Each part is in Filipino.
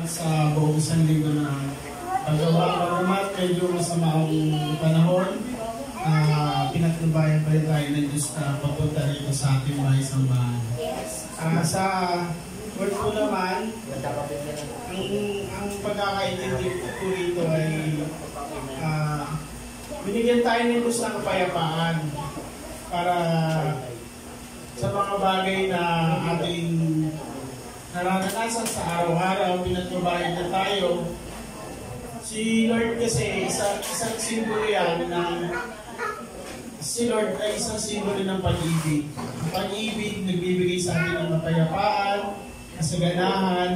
sa buong isang linggo na paggawa karumat, medyo masama ang panahon. Pinatnubayan pa rin tayo ng Diyos na papunta rito sa ating mga isang bahay. Sa word po naman, ang pagkakaintindi ko rito ay binigyan tayo ng Diyos ng kapayapaan para sa mga bagay na ating nararanasan sa araw-araw, pinatnubayan na tayo. Si Lord kasi, isang simbolo yan ng si Lord ay isang simbolo ng pag-ibig. Ang pag-ibig nagbibigay sa atin ng kapayapaan, kasaganahan,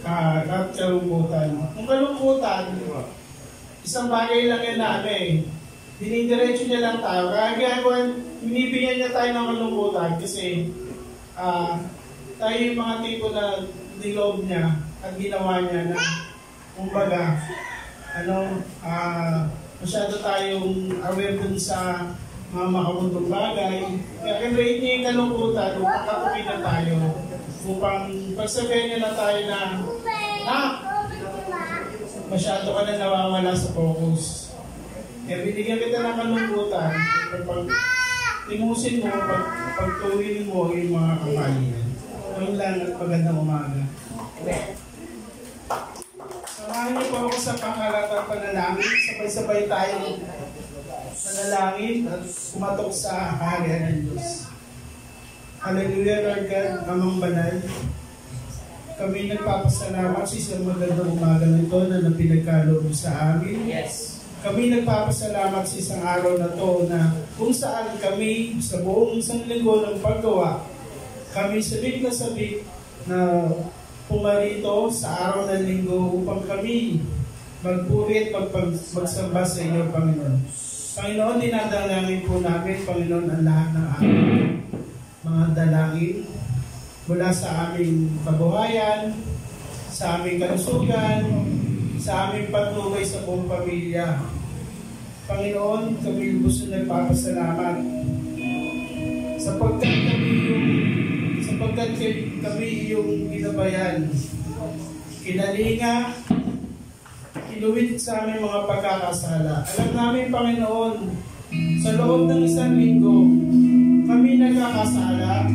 at kalungkutan. Kung kalungkutan, isang bagay lang yan namin. Dinidiretso niya lang tayo. Kaya ginagawa, binibigyan niya tayo ng kalungkutan kasi tayo yung mga tipo na nilob niya at ginawa niya na kumbaga, masyado tayong aware dun sa mga makabundong bagay. Kaya kinrate niya yung kalungkutan upang katukin na tayo. Upang pagsabihin niya na tayo na, masyado ka na nawawala sa focus. Kaya binigyan kita ng kalungkutan, pag timusin mo, pagtuwin mo yung mga kapalian. Yun lang at magandang umaga. Samahan niyo po ako sa panghalatang panalangin. Sabay-sabay tayo panalangin at kumatok sa kaharian ng Diyos. Hallelujah, Lord God, Amang Banal. Kami nagpapasalamat sa isang magandang umaga nito na pinagkaloob sa amin. Yes. Kami nagpapasalamat sa isang araw na to na kung saan kami sa buong isang linggo ng paggawa, kami sabik na pumarito sa araw ng linggo upang kami magpurit, magsamba sa inyo, Panginoon. Panginoon, dinadalangin po namin, Panginoon, ang lahat ng aming mga dalangin mula sa aming kabuhayan, sa aming kalusugan, sa aming patuloy sa buong pamilya. Panginoon, kami gusto nagpapasalamat sapagkat kami yung ginabayan, kinalinga, kinuwit sa aming mga pagkakasala. Alam namin, Panginoon, sa loob ng isang linggo, kami nagkakasala,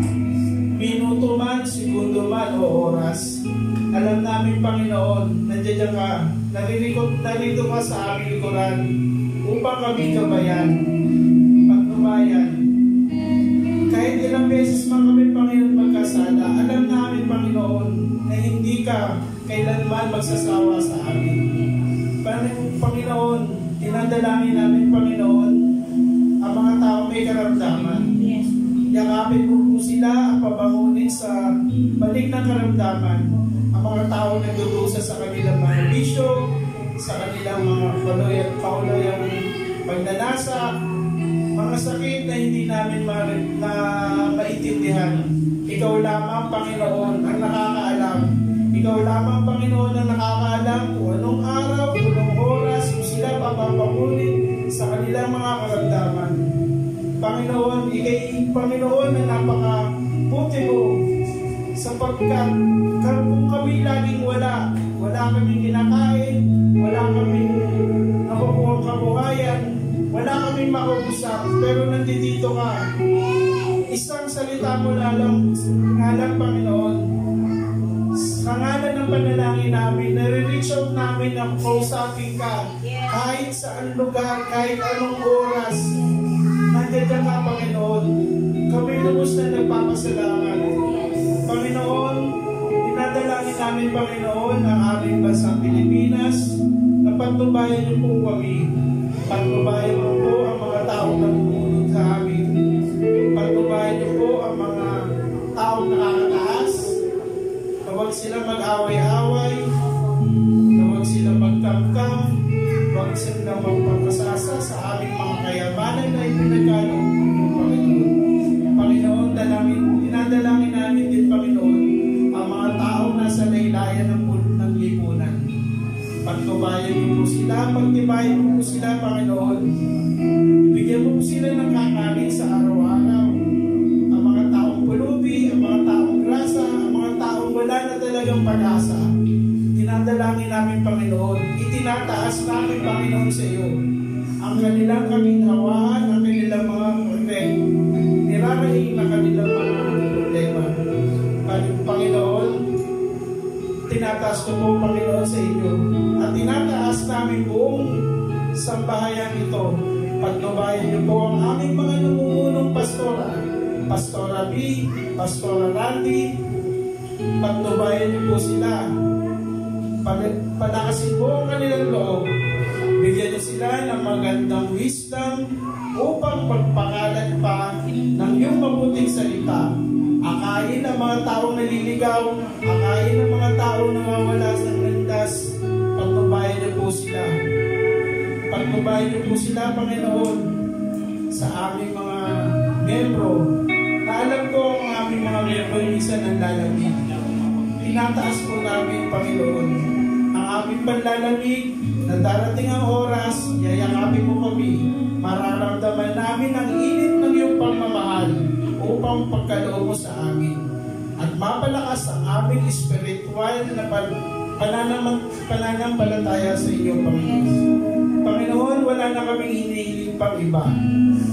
minuto man, segundo man o oras. Alam namin, Panginoon, nandiyan ka, narito ka sa aming likuran upang kami gabayan, pagnubayan. Kahit ilang beses man kami, Panginoon, magkasala, alam namin, Panginoon, na hindi ka kailanman magsasawa sa amin. Panginoon, dinadalangin namin, Panginoon, ang mga tao may karamdaman. Yakapin mo po sila at pabangunin sa balik ng karamdaman ang mga tao na nagdudusa sa kanilang mga bisyo, sa kanilang mga kauluyang pagnanasa, mga sakit na hindi namin maintindihan. Ikaw lamang, Panginoon, ang nakakaalam. Ikaw lamang, Panginoon, ang nakakaalam kung anong araw, kung anong oras, kung sila papabangunin sa kanilang mga karamdaman. Panginoon, ikay Panginoon na napaka-puti mo sapagkat kung kami laging wala kaming kinakain, wala kaming nakukuhang kabuhayan, wala kaming makubusap, pero nandito ka. Isang salita mo lang, Panginoon. Sa ngalan ng panalangin namin, nare-reach out namin ang kausapin ka kahit saan lugar, kahit anong oras. Nandiyan ka, Panginoon. Kami lubos na nagpapasalamat. Panginoon, dinadalangin namin, Panginoon, ang aming bansang Pilipinas, na patnubayan niyo po kami. Patnubayan niyo po ang mga taong nagmumulot sa amin. Patnubayan niyo po ang mga taong nakakataas. Huwag silang mag-away-away. Huwag silang magkamkam. Huwag silang magpapasasa sa aming mga kayamanan na ipinagkaloob ng Panginoon. Panginoon, dinadalangin namin din, Panginoon, ang mga taong nasa laylayan ng lipunan. Pagtubayan mo po sila, pagtibayan mo po sila, Panginoon. Bigyan mo po sila ng kakanin sa araw-araw. Ang mga taong pulubi, ang mga taong grasa, ang mga taong wala na talagang pag-asa. dinadalangin namin, Panginoon, itinataas namin, Panginoon, sa iyo ang kanilang kaginhawaan, ang kanilang mga problema, niraraing na kanilang mga problema. Panginoon, tinataas ko po, Panginoon, sa inyo at tinataas namin buong sambahayan ito. Pagnubayan niyo po ang aming mga numumunong pastora, Pastora B, Pastora Randy. Pagnubayan niyo po sila. Palakasin po ang kanilang loob. Bigyan niyo sila ng magandang wisdom upang magpakalat pa ng iyong mabuting salita. Akayin ng mga taong naliligaw, akayin ng mga taong nawawala sa landas. Pagnubayan niyo po sila. Pagnubayan niyo po sila, Panginoon, sa aming mga membro. Na alam ko ang aming mga membro minsan ang lalamig. Tinataas po namin, Panginoon, ang aming panlalamig na darating ang oras, yayakapin mo kami. Mararamdaman namin ang init ng iyong pagmamahal upang pagkaloob mo sa amin. At mapalakas ang aming spiritual na pananampalataya sa iyo, Panginoon. Panginoon, wala na kaming hinihiling pang iba.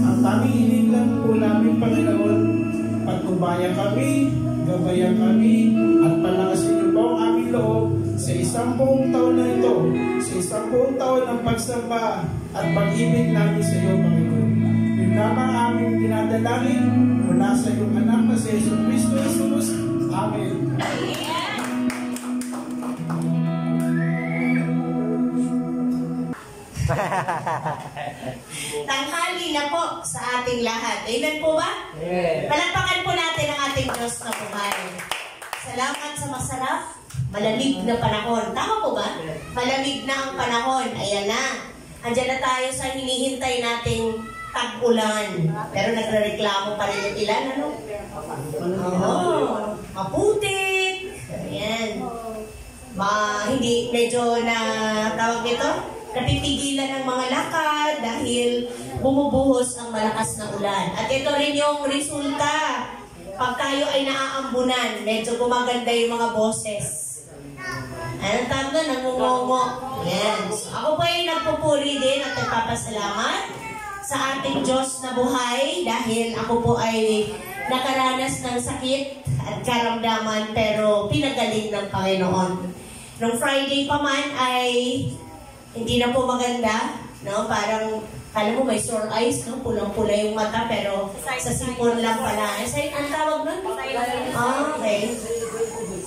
Ang aming hiling lang po namin, Panginoon, patnubayan kami, gabayan kami, at palakasin niyo po ang aming loob sa 10 taon na ito, sa 10 taon ng pagsamba at pag-ibig namin sa iyo, Panginoon. Yung lamang aming dinadalangin mula sa iyong anak na si Jesus Cristo Jesus. Amen. Tanghali na po sa ating lahat. Amen po ba? Yeah. Palakpakan po natin ang ating Diyos na buhay. Salamat sa masarap, malamig na panahon. Tama po ba? Malamig na ang panahon. Ayan na. Andiyan na tayo sa hinihintay nating tag-ulan. Pero nagre-reklamo pa rin yung ilan, ano? Maputik. Ayan. Hindi medyo na tawag nito? Napitigilan ng mga lakad dahil bumubuhos ang malakas na ulan. At ito rin yung resulta. Pag tayo ay naaambunan, medyo gumaganda yung mga boses. Anong tawag doon? Nangungongo. Yan. So, ako po ay nagpupuri din at nagpapasalamat sa ating Diyos na buhay dahil ako po ay nakaranas ng sakit at karamdaman pero pinagaling ng Panginoon. Nung Friday pa man ay hindi na po maganda, no? Parang, kala mo may sore eyes, no? Pulang-pula yung mata, pero sa sipon lang pala. Ang tawag nun? Okay.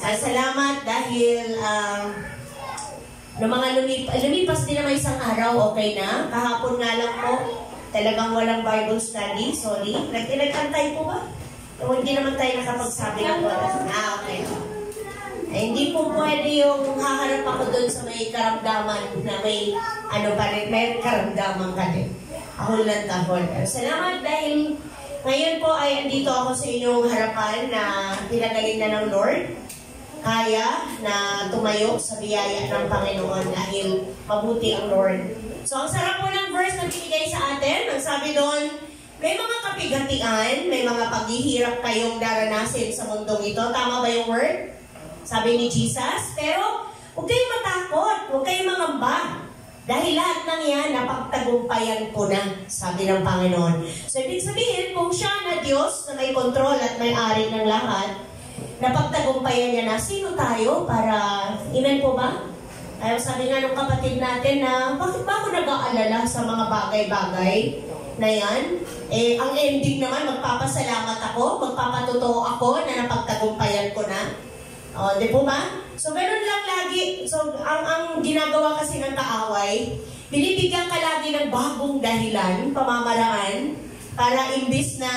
Salamat dahil mga lumipas din naman isang araw, okay na. Kahapon nga lang po, talagang walang Bible study, sorry. Nag-antay po ba? O hindi naman tayo nakapagsabi ng oras. Okay. Hindi po pwede yung haharap ako doon sa may karamdaman na may may karamdaman ka din. Ahol ng tahol. Salamat dahil ngayon po ay andito ako sa inyong harapan na pinagaling na ng Lord. Kaya na tumayo sa biyaya ng Panginoon dahil mabuti ang Lord. So ang sarap po ng verse na binigay sa atin. Ang sabi doon, may mga kapigatian, may mga paghihirap kayong daranasin sa mundong ito. Tama ba yung word? Sabi ni Jesus, pero huwag kayong matakot, huwag kayong mangamba. Dahil lahat ng yan, napagtagumpayan ko na, sabi ng Panginoon. So, ibig sabihin, kung siya na Diyos na may kontrol at may-ari ng lahat, napagtagumpayan niya na, sino tayo para, amen po ba? Ay, sabi nga ng kapatid natin na, bakit ba ako nag-aalala sa mga bagay-bagay na yan? Ang ending naman, magpapasalamat ako, magpapatotoo ako na napagtagumpayan ko na. Di po ba? So, ganoon lang lagi. So, ang ginagawa kasi ng kaaway, binibigyan ka lagi ng bagong dahilan, pamamaraan, para imbis na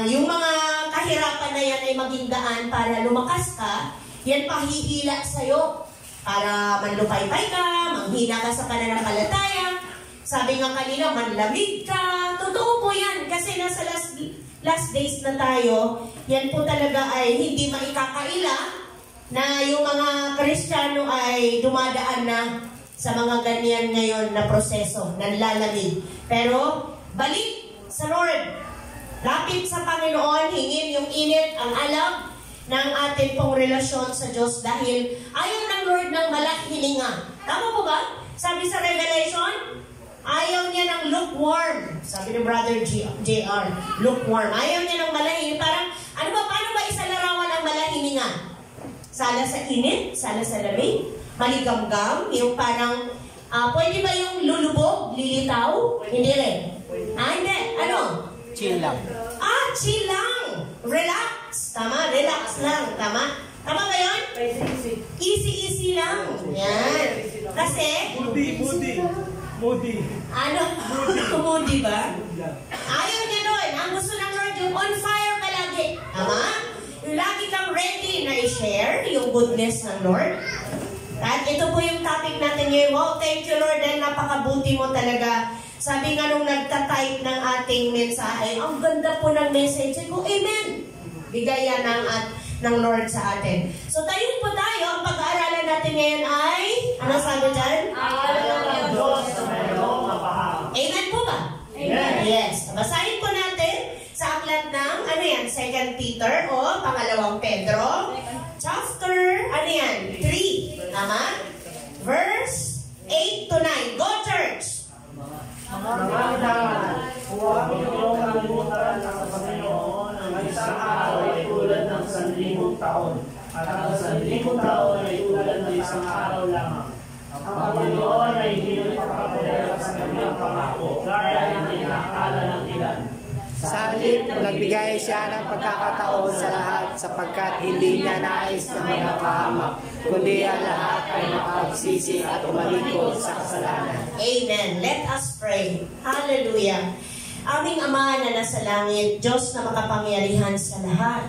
yung mga kahirapan na yan ay maging daan para lumakas ka, yan pahihila sa'yo. Para manlupay-pay ka, manghina ka sa pananampalataya. Sabi nga kanina, manlamig ka. Totoo po yan, kasi nasa last days na tayo, yan po talaga ay hindi maikakaila na yung mga Kristiyano ay dumadaan na sa mga ganyan ngayon na proseso, nanlalamig. Pero, balik sa Lord. Lapit sa Panginoon, hingin yung init, ang alab, ng ating pong relasyon sa Diyos dahil ayaw ng Lord ng malakhininga. Tama po ba? Sabi sa Revelation, ayaw niya ng lukewarm. Sabi ni Brother JR, lukewarm. Ayaw niya ng malahining. Parang, paano ba isalarawan ang malahininga? Sala sa init? Sala sa lamig? Maligamgam? Yung parang, pwede ba yung lulubog? Lilitaw? Hindi rin. Hindi. Ano? Chill lang. Chill lang. Relax. Tama? Relax lang. Tama? Tama ba yun? Easy lang. Yan. Kasi, Moody. Moody ba? Ayaw niya doon. Ang gusto ng Lord, yung on fire ka lagi. Tama? Yung lagi kang ready na i-share yung goodness ng Lord. At ito po yung topic natin ngayon. Wow, thank you Lord, dahil napakabuti mo talaga. Sabi nga nung nagta-type ng ating mensahe, ang ganda po ng message ko, amen. Bigaya ng Lord sa atin. So tayo po tayo, ang pag-aaralan natin ngayon ay, ano sabi dyan? Amen po ba? Amen. Yes. Basahin po natin sa aklat ng, 2 Peter o pangalawang Pedro, chapter, 3. Tama? Verse 8 to 9. Go, church! Huwag niyong kalimutan na sa Panginoon ang isang araw ay tulad ng 1,000 taon, at ang 1,000 taon ay tulad ng isang araw lamang. Ang Panginoon ay hindi nagpapapalala sa kanyang pangako, kaya hindi nakakala ng ilan. Sa halip, nagbigay siya ng pagkakataon sa lahat sapagkat hindi niya nais na magapahamak, kundi ang lahat ay makapagsisi at umalikod sa kasalanan. Amen. Let us pray. Hallelujah. Aming Ama na nasa langit, Diyos na makapangyarihan sa lahat.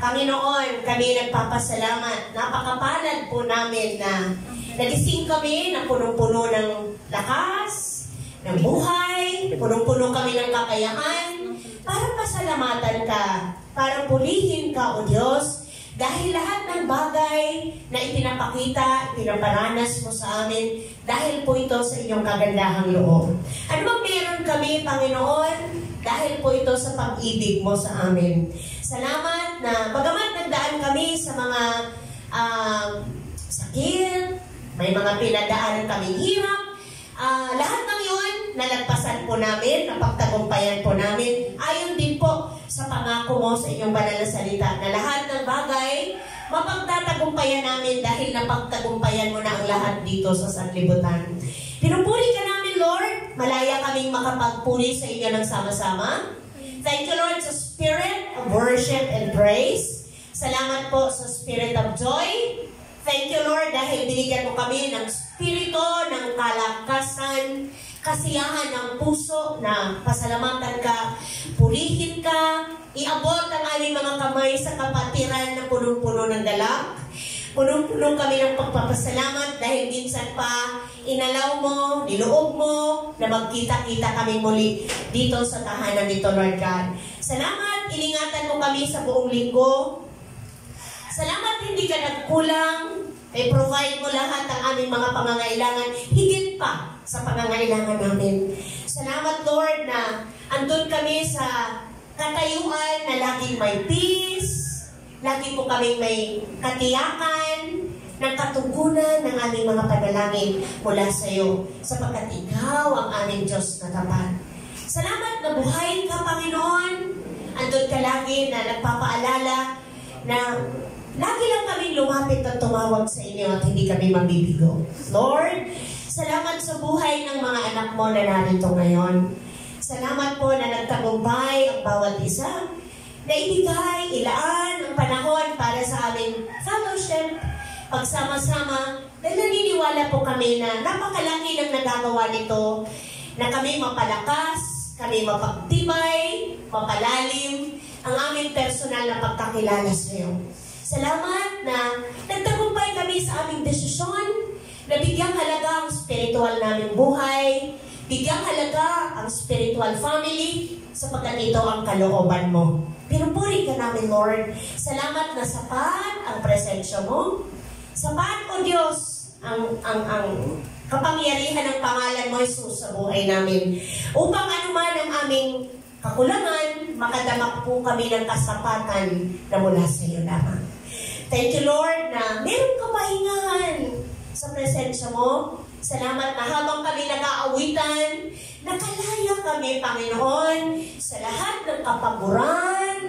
Panginoon, kami nagpapasalamat. Napakapalad po namin na nagising kami na punong-puno ng lakas, ng buhay, punong-puno kami ng kakayahan, para pasalamatan ka, para pulihin ka, O Diyos, dahil lahat ng bagay na itinapakita, pinaparanas mo sa amin, dahil po ito sa inyong kagandahang loob. Ano bang meron kami, Panginoon? Dahil po ito sa pag-ibig mo sa amin. Salamat na, bagamat nagdaan kami sa mga sakit, may mga pinadaanan kaming hirap, lahat ng yun, nalagpasan po namin, napagtagumpayan po namin, ayon din po sa pangako mo sa inyong banal na salita, na lahat ng bagay, mapagtatagumpayan namin dahil napagtagumpayan mo na ang lahat dito sa sanlibutan. Pinupuri ka namin, Lord, malaya kaming makapagpuri sa inyo ng sama-sama. Thank you, Lord, sa spirit of worship and praise. Salamat po sa spirit of joy. Thank you, Lord, dahil binigyan mo kami ng spirito, ng kalakasan, kasiyahan ng puso na pasalamatan ka, purihin ka, iabot ang aming mga kamay sa kapatiran na punong-puno ng dalak. Punong-puno kami ng pagpapasalamat dahil minsan pa inalaw mo, niloob mo na magkita-kita kami muli dito sa tahanan nito, Lord God. Salamat, iningatan mo kami sa buong linggo. Salamat, hindi ka nagkulang. I-provide mo lahat ang aming mga pangangailangan, higit pa sa pangangailangan namin. Salamat, Lord, na andun kami sa katayuan na laging may peace, lagi po kami may katiyakan ng katugunan ng aming mga panalangin mula sa iyo, sapagkat ikaw ang aming Diyos na tapat. Salamat na buhay ka, Panginoon. Andun ka lagi na nagpapaalala na lagi lang kami lumapit at tumawag sa inyo at hindi kami mabibigo. Lord, salamat sa buhay ng mga anak mo na narito ngayon. Salamat po na nagtagumpay ang bawat isa, na ibigay, ilaan ang panahon para sa aming fellowship, pagsama-sama, dahil naniniwala po kami na napakalaki ng nagagawa nito, na kami mapalakas, kami mapagtibay, mapalalim, ang aming personal na pagkakilala sa iyo. Salamat na nagtagumpay kami sa aming desisyon, na bigyang halaga ang spiritual naming buhay, bigyang halaga ang spiritual family, sapagkat ito ang kalooban mo. Pinupuri ka namin, Lord. Salamat na sapat ang presensya mo. Sapat, O Diyos, ang kapangyarihan ng pangalan mo, Jesus, sa buhay namin. Upang anuman ang aming kakulangan, makadamak po kami ng kasapatan na mula sa iyo lamang. Thank you, Lord, na meron ka pahingahan sa presensya mo. Salamat na habang kami nag-aawitan, nakalaya kami, Panginoon, sa lahat ng kapaguran,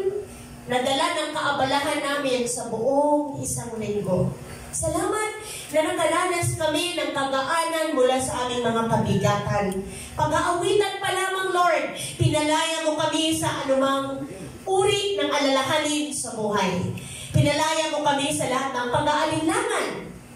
nadala ng kaabalahan namin sa buong isang linggo. Salamat na nakalanas kami ng kagaanan mula sa aming mga kabigatan. Pag-aawitan pa lamang, Lord, pinalaya mo kami sa anumang uri ng alalahanin sa buhay. Pinalaya mo kami sa lahat ng pag-aalinlangan,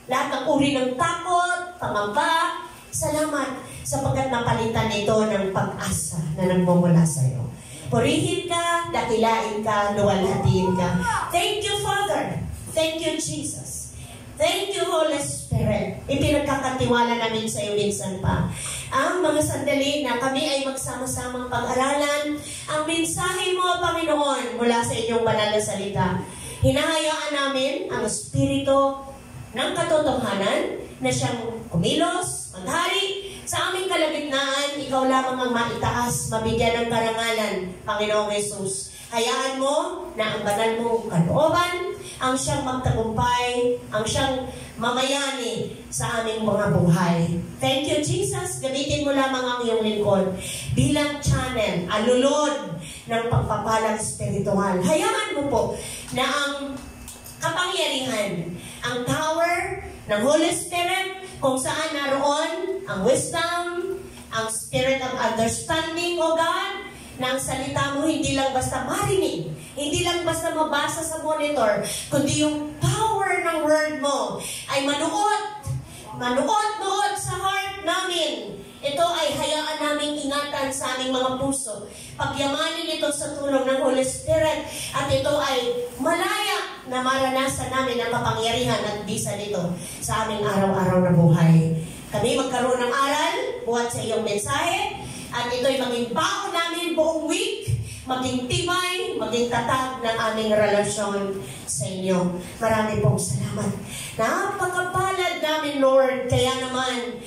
lahat ng uri ng takot, pamamba. Salamat sapagkat napalitan ito ng pag-asa na nagmumula sa iyo. Purihin ka, dakilain ka, luwalhatiin ka. Thank you, Father. Thank you, Jesus. Thank you, Holy Spirit. Ipinagkakatiwala namin sa iyo minsan pa ang mga sandali na kami ay magsama-samang pag-aralan ang mensahe mo, Panginoon, mula sa inyong banal na salita. Hinahayaan namin ang Espiritu ng katotohanan na siyang kumilos, maghari sa aming kalagitnaan. Ikaw lamang ang maitaas, mabigyan ng karangalan, Panginoong Jesus. Hayaan mo na ang banal mong kalooban ang siyang magtagumpay, ang siyang mamayani sa aming mga buhay. Thank you, Jesus. Gamitin mo lamang ang iyong lingkod bilang channel, alulod ng pagpapalang spiritual. Hayaan mo po na ang kapangyarihan, ang power ng Holy Spirit, kung saan naroon ang wisdom, ang spirit of understanding, O God, na ang salita mo hindi lang basta marinig, hindi lang basta mabasa sa monitor, kundi yung power ng word mo ay manuot sa heart namin. Ito ay hayaan naming ingatan sa aming mga puso. Pagyamanin ito sa tulong ng Holy Spirit at ito ay malaya na maranasan namin ang kapangyarihan at bisa nito sa aming araw-araw na buhay. Kami magkaroon ng aral buhat sa iyong mensahe at ito'y maging baon namin buong week, maging tibay, maging tatag ng aming relasyon sa inyo. Marami pong salamat. Napakapalad namin, Lord. Kaya naman,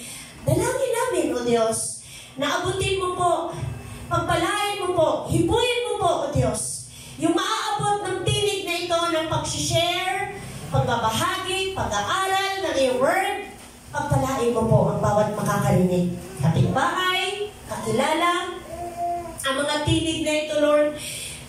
dalangin namin, O Diyos, na abutin mo po, pagpalain mo po, hipuin mo po, O Diyos, yung maaabot ng tinig na ito ng pag-share, pagbabahagi, pag-aaral ng iyong word. Pagpalain mo po ang bawat makakarinig. Kapitbahay, kakilala, ang mga tinig na ito, Lord,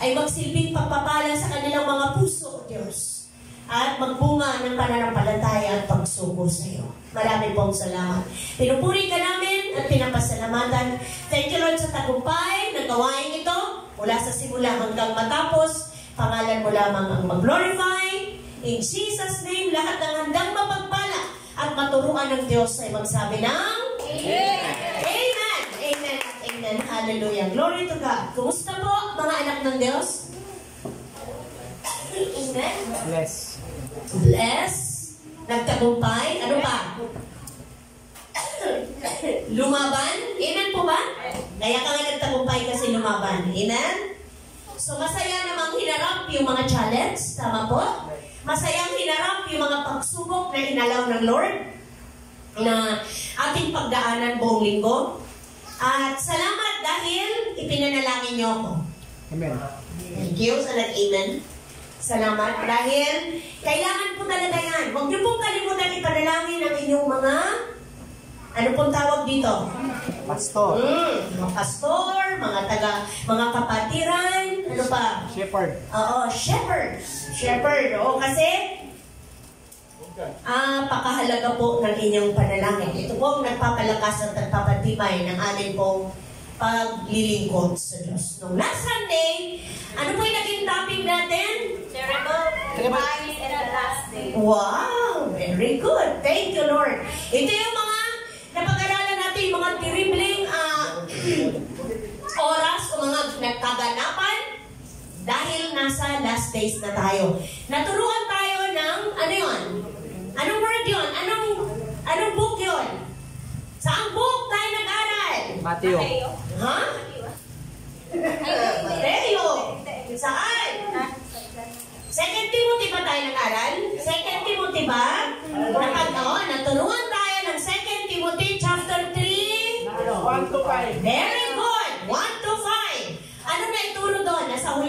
ay magsilbing pagpapala sa kanilang mga puso, O Diyos, at magbunga ng pananampalataya at pagsuko sa iyo. Marami pong salamat. Pinupuri ka namin at pinapasalamatan. Thank you, Lord, sa tagumpay na gawain ito mula sa simula hanggang matapos. Pangalan mo lamang ang mag-glorify. In Jesus' name, lahat ng handang mapagpala at maturuan ng Diyos ay magsabi ng Amen! Amen! Amen! Amen! Hallelujah! Glory to God! Kumusta po, mga anak ng Diyos? Amen? Bless. Bless? Nagtagumpay? Ano pa? Lumaban? Amen po ba? Kaya ka nga nagtagumpay kasi lumaban. Amen? So masaya namang hinarap yung mga challenge. Tama po? Masayang hinarap yung mga pagsubok na inalaw ng Lord na ating pagdaanan buong linggo. At salamat dahil ipinanalangin niyo ako. Amen. Thank you sa nag-amen. Salamat dahil kailangan po talaga yan. Huwag niyo pong kalimutan ipanalangin ang inyong mga, ano pong tawag dito? Pastor. Mga pastor, mga kapatiran, ano pa? Shepherd. Oo, shepherd. Shepherd, oo, kasi pakahalaga po ng inyong panalangin. Ito po ang nagpapalakas at nagpapatibay ng amin pong paglilingkod sa Diyos. Nung last Sunday, ano po yung naging topic natin? Terrible times in the last day. Wow! Very good. Thank you, Lord. Ito yung mga napag-aralan natin, yung mga terribling oras o mga nagkaganapan dahil nasa last days na tayo. Naturuan tayo ng, ano yun? Anong word yun? Anong book yun? Saang book tayo nag-aral? Mateo. Ha? Mateo. Saan? 2 Timothy ba tayo nag-aral? 2 Timothy ba? Naturuan tayo ng 2 Timothy chapter 3. 1 to 5. Very good. 1 to 5. Ano na ituro doon? Nasa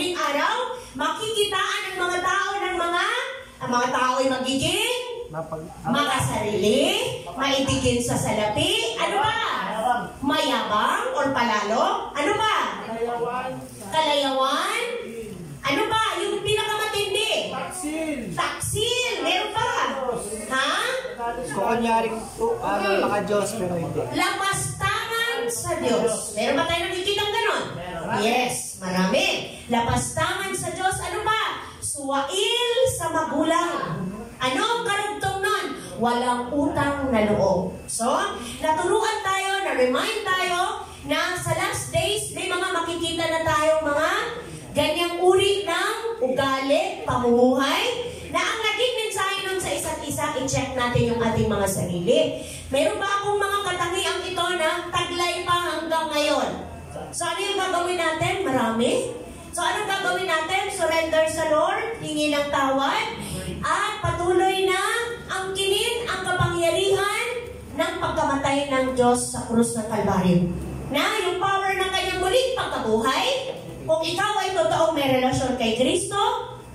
makikitaan ng mga tao ang mga tao ay magiging makasarili, maitigin sa salapi, ano ba? Mayabang or palalo? Ano ba? Kalayawan? Ano ba? Yung pinakamatindi? Taksil! Meron pa? Ha? Kung kunyaring maka-Diyos, pero hindi. Lapastangan sa Diyos. Meron ba tayo nakikita ganon? Yes, marami. Lapastangan sa Diyos, ano ba? Suwail sa magulang. Ano ang karugtong nun? Walang utang na loob. So, naturuan tayo, na-remind tayo na sa last days, may mga makikita na tayo mga ganyang uri ng ugali, pamumuhay, na ang naging mensahe nun sa isa't isa, i-check natin yung ating mga sarili. Meron ba akong mga katangiang ito na taglay pa hanggang ngayon? So, ano yung gagawin natin? Marami. So, anong gagawin natin? Surrender sa Lord, hingi ng tawad, at patuloy na angkinin ang kapangyarihan ng pagkamatay ng Diyos sa krus ng Kalbaryo. Na yung power ng kanyang muling pagkabuhay, kung ikaw ay totoong may relasyon kay Kristo,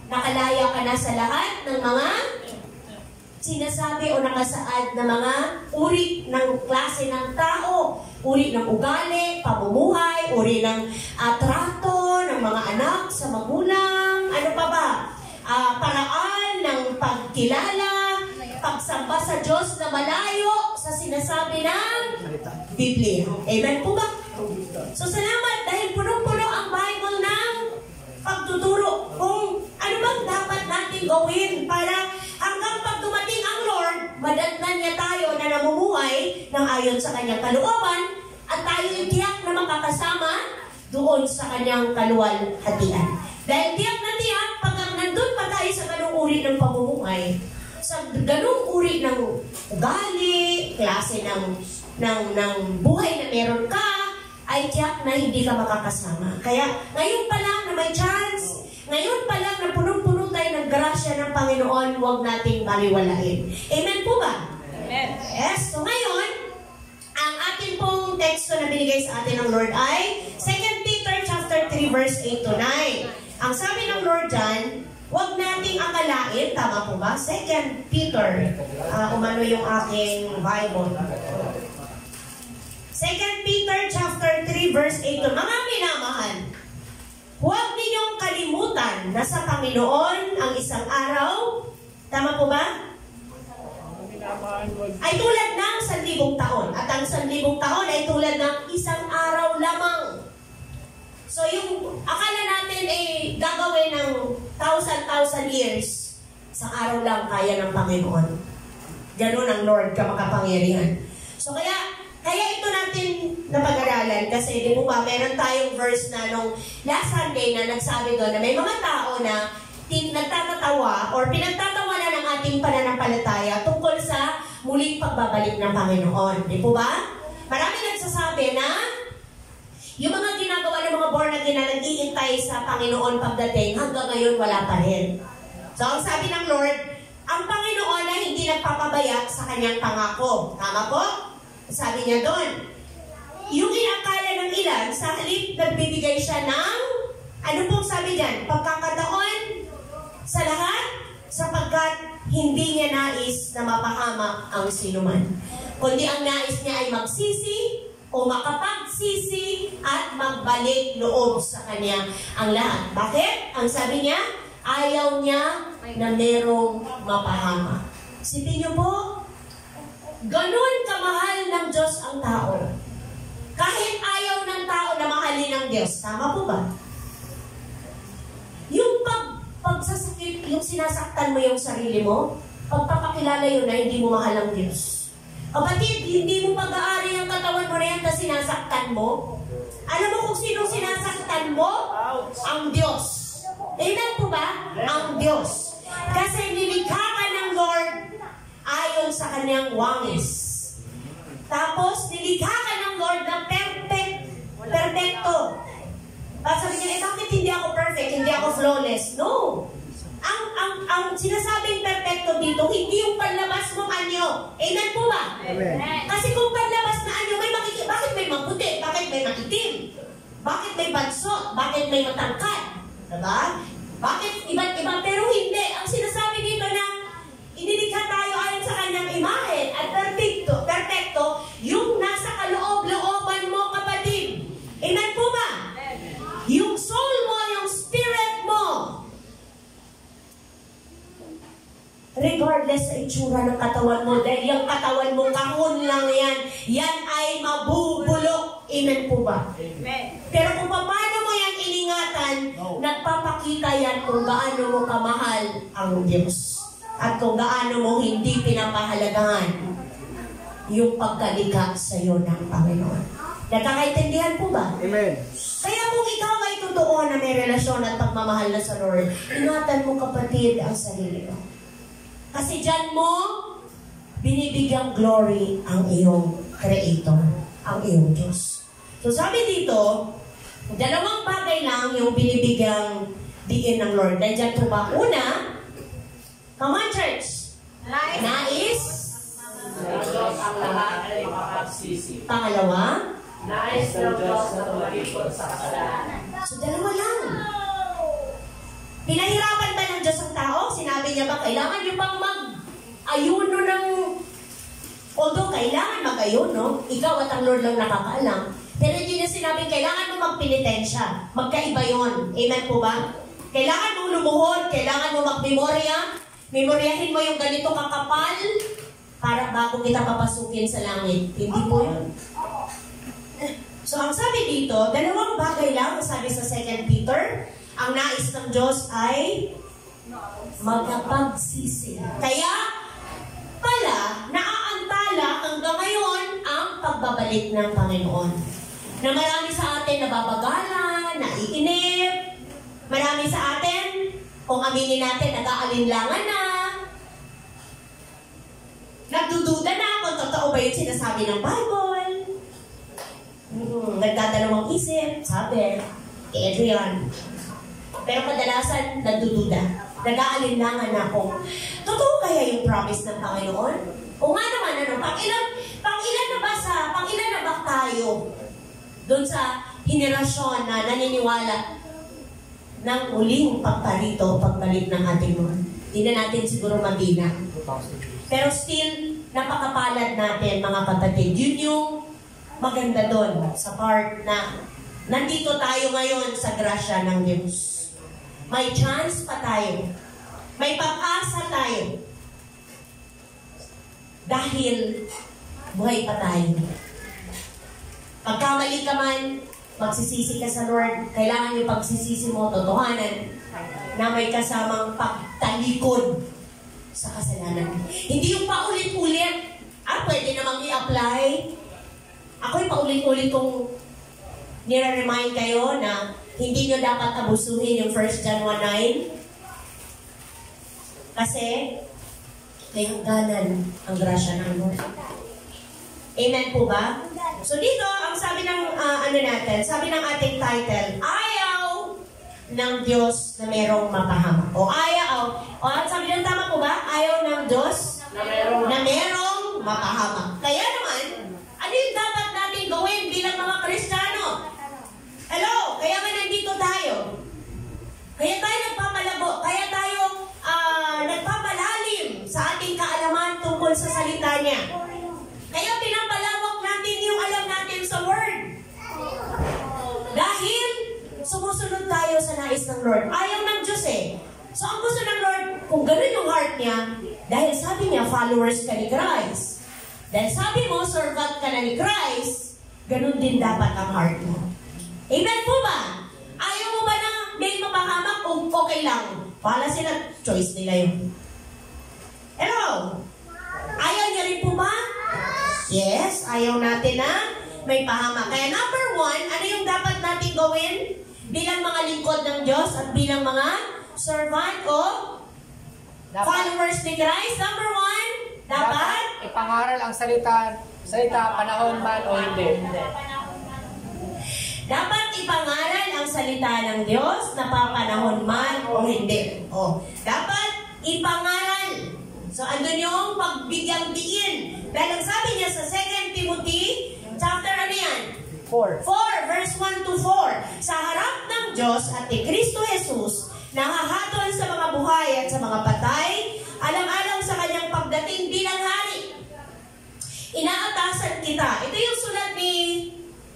nakalaya ka na sa lahat ng mga sinasabi o nakasaad na mga uri ng klase ng tao, uri ng ugali, pamumuhay, uri ng trato ng mga anak sa magulang, ano pa ba? Paraan ng pagkilala, pagsamba sa Diyos na malayo sa sinasabi ng Biblia. Amen po ba? So salamat dahil punong-puno ang Bible ng pagtuturo kung ano bang dapat natin gawin para hanggang pag dumating ang Lord, madatnan niya tayo na namumuhay ng ayon sa kanyang kalooban at tayo yung tiyak na makakasama doon sa kanyang kaluwalhatian. Dahil tiyak na tiyak, pag nandun pa tayo sa ganung uri ng pamumuhay, sa ganung uri ng ugali, klase ng buhay na meron ka, ay tiyak na hindi ka makakasama. Kaya ngayon pa lang na may chance, ngayon pa lang na punong-puno tayo ng grasya ng Panginoon, huwag nating baliwalain. Amen po ba? Amen. Yes. So ngayon, ang ating pong teksto na binigay sa atin ng Lord ay 2 Peter chapter 3 verse 8 to 9. Ang sabi ng Lord dyan, huwag nating akalain, tama po ba? 2 Peter, umano yung aking Bible. 2 Peter chapter 3 verse 8 to, mga minamahal, huwag ninyong kalimutan na sa Panginoon ang isang araw, tama po ba? Ay tulad ng 1,000 taon. At ang 1,000 taon ay tulad ng isang araw lamang. So yung akala natin ay gagawin ng 1,000 years, isang araw lang kaya ng Panginoon. Ganun ang Lord kamakapangyarihan. So kaya ito natin napag-aralan kasi di po ba, meron tayong verse na nung last Sunday na nagsabi doon na may mga tao na nagtatatawa or pinagtatawanan ng ating pananampalataya tungkol sa muling pagbabalik ng Panginoon. Di po ba? Marami nagsasabi na yung mga ginagawa ng mga born again na nag-iintay sa Panginoon pagdating, hanggang ngayon wala pa rin. So ang sabi ng Lord, ang Panginoon na hindi nagpapabaya sa kanyang pangako. Tama po? Sabi niya doon, yung inakala ng ilan, sa halip nagbibigay siya ng, ano pong sabi diyan? Pagkakataon sa lahat, sapagkat hindi niya nais na mapahamak ang sinuman. Kundi ang nais niya ay magsisi o makapagsisi at magbalik loob sa kanya ang lahat. Bakit? Ang sabi niya, ayaw niya na merong mapahamak. Isipin niyo po, ganun kamahal ng Diyos ang tao. Kahit ayaw ng tao na mahalin ng Diyos. Tama po ba? Yung pagsasakit, yung sinasaktan mo yung sarili mo, pagpapakilala yun na hindi mo mahal ang Diyos. Kapatid, hindi mo pag-aari ang katawan mo na yan na sinasaktan mo. Alam mo kung sino sinasaktan mo? Ang Diyos. Amen po ba? Ang Diyos. Kasi nilikha ka ng Lord ayon sa kanyang wangis. Tapos, nilikha ka ng Lord na perfecto. At sabi niya, bakit hindi ako perfect? Hindi ako flawless? No. Ang sinasabing perfecto dito, hindi yung panlabas mong anyo. Amen po ba? Amen. Kasi kung panlabas na anyo, bakit may maputi? Bakit may maitim? Bakit may banso? Bakit may matangkad? Diba? Bakit iba't iba? Pero hindi. Ang sinasabi dito na inilikha tayo ayon sa kanyang imahe at perfecto, yung nasa kaloob-looban mo, kapatid. Amen po ba? Yung soul mo, yung spirit mo. Regardless sa itsura ng katawan mo, dahil yung katawan mo, kahon lang yan. Yan ay mabubulok. Amen po ba? Amen. Pero kung paano mo yan iningatan, nagpapakita yan kung gaano mo kamahal ang Diyos. At kung gaano mo hindi pinapahalagahan yung pagkalikha sa iyo ng Panginoon. Nakakaintindihan po ba? Amen. Kaya kung ikaw ay totoo na may relasyon at pagmamahal na sa Lord, ingatan mo, kapatid, ang sarili mo. Kasi dyan mo binibigyang glory ang iyong Creator, ang iyong Diyos. So sabi dito, dalawang bagay lang yung binibigyang diin ng Lord. Nandiyan po ba? Una, come on, church. Nais. Ang lahat ay makagsisi. Pangalawa, Nais ng Diyos na tumalikod sa kasalanan. so dalawa lang. Pinahirapan ba ng Diyos ang tao? Sinabi niya ba, kailangan niyo bang mag-ayuno ng... Although kailangan mag-ayuno, ikaw at ang Lord lang nakakaalam. Pero hindi niya sinabing, kailangan mo magpinitensya. Magkaiba yun. Amen po ba? Kailangan mong lumuhod, kailangan mo magmemorya. Memoryahin mo yung ganito kakapal para bago kita papasukin sa langit. Hindi po yun. So, ang sabi dito, dalawang bagay lang, sabi sa 2 Peter, ang nais ng Diyos ay magapagsisi. Kaya, pala, naaantala hanggang ngayon ang pagbabalik ng Panginoon. Na marami sa atin nababagalan, naiinip, marami sa atin, kung aminin natin, nag-aalinlangan na, nagdududa na kung totoo ba yung sinasabi ng Bible. Nagdadalawang isip, sabi, kay Adrian. Pero kadalasan, nagdududa. Nag-aalinlangan na kung totoo kaya yung promise ng Panginoon? O nga naman, pang-ilan na ba tayo doon sa henerasyon na naniniwala ng uling pagbalik ng ating Lord? Hindi na natin siguro mabilang. Pero still, napakapalad natin, mga kapatid. Yun yung maganda doon sa part na nandito tayo ngayon sa grasya ng Diyos. May chance pa tayo. May pag-asa tayo. Dahil buhay pa tayo. Pagkamali ka man, magsisisi ka sa Lord, kailangan yung pagsisisi mo, totohanan, na may kasamang pagtalikod sa kasalanan. Hindi yung paulit-ulit. Pwede namang i-apply. Ako'y paulit-ulit kong nire-remind kayo na hindi nyo dapat abusuhin yung 1 John 1:9. Kasi may hangganan ang grasya ng Lord. Amen po ba? So dito, ang sabi ng sabi ng ating title, ayaw ng Diyos na merong mapahamak. Ang sabi ng tama po ba? Ayaw ng Diyos na merong mapahamak. Kaya naman, ano yung dapat natin gawin bilang mga Kristiyano? Hello? Kaya nga nandito tayo. Kaya tayo nagpapalabo. Kaya tayo nagpapalalim sa ating kaalaman tungkol sa salita niya. Kaya pinapalawak natin yung alam natin sa Word. Dahil sumusunod tayo sa nais ng Lord. Ayaw ng Diyos eh. So ang gusto ng Lord, kung ganun yung heart niya, dahil sabi niya, followers ka ni Christ. Dahil sabi mo, servant ka na ni Christ, ganun din dapat ang heart mo. Amen po ba? Ayaw mo ba na may mapahamak o okay lang? Pala sila, choice nila yun. Hello? Ayaw niya rin po ba? Yes, ayaw natin na may pahamak. Kaya number 1, ano yung dapat natin gawin bilang mga lingkod ng Diyos at bilang mga servant o followers ni Christ? Number 1, dapat ipangaral ang salita, panahon man o hindi. Dapat ipangaral ang salita ng Diyos na papanahon man o hindi. Dapat ipangaral. So, andun yung pagbigyang diin. Dahil ang sabi niya sa 2 Timothy, chapter 4. 4, verse 1 to 4. Sa harap ng Diyos at ni Kristo Jesus, Nahahatol sa mga buhay at sa mga patay, alang-alang sa kanyang pagdating bilang hari. Inaatasan kita. Ito yung sulat ni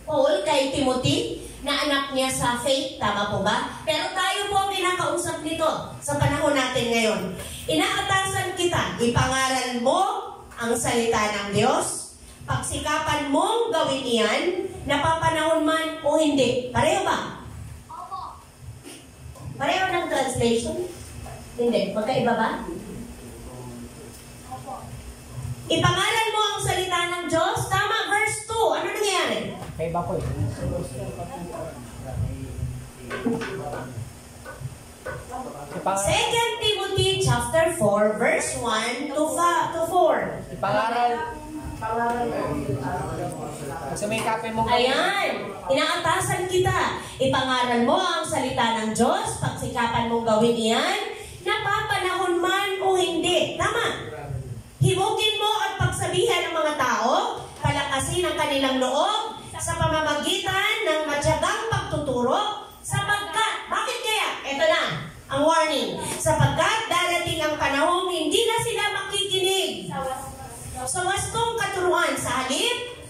Paul kay Timothy, na anak niya sa faith. Tama po ba? Pero tayo po ang kinakausap nito sa panahon natin ngayon. Inaatasan kita, ipangaral mo ang salita ng Diyos, pagsikapan mong gawin iyan, napapanahon man o hindi. Pareho ba? Opo. Pareho ng translation? Hindi. Magkaiba ba? Opo. Ipangaral mo ang salita ng Diyos. Tama, verse 2. Ano nangyayari? Kaya ba po eh? 2 Timothy chapter 4, verse 1 to 4. Ipangaral. Kasi may kape mo. Ayan, inaatasan kita. Ipangaral mo ang salita ng Diyos, pagsikapan mong gawin iyan, napapanahon man o hindi. Tama. Himugin mo at pagsabihan ng mga tao, palakasin ang kanilang loob sa pamamagitan ng matyagang pagtuturo, sapagkat, bakit kaya? Ito na, ang warning. Sapagkat darating ang panahong hindi na sila makikinig sa wastong katuruan. Sa halip,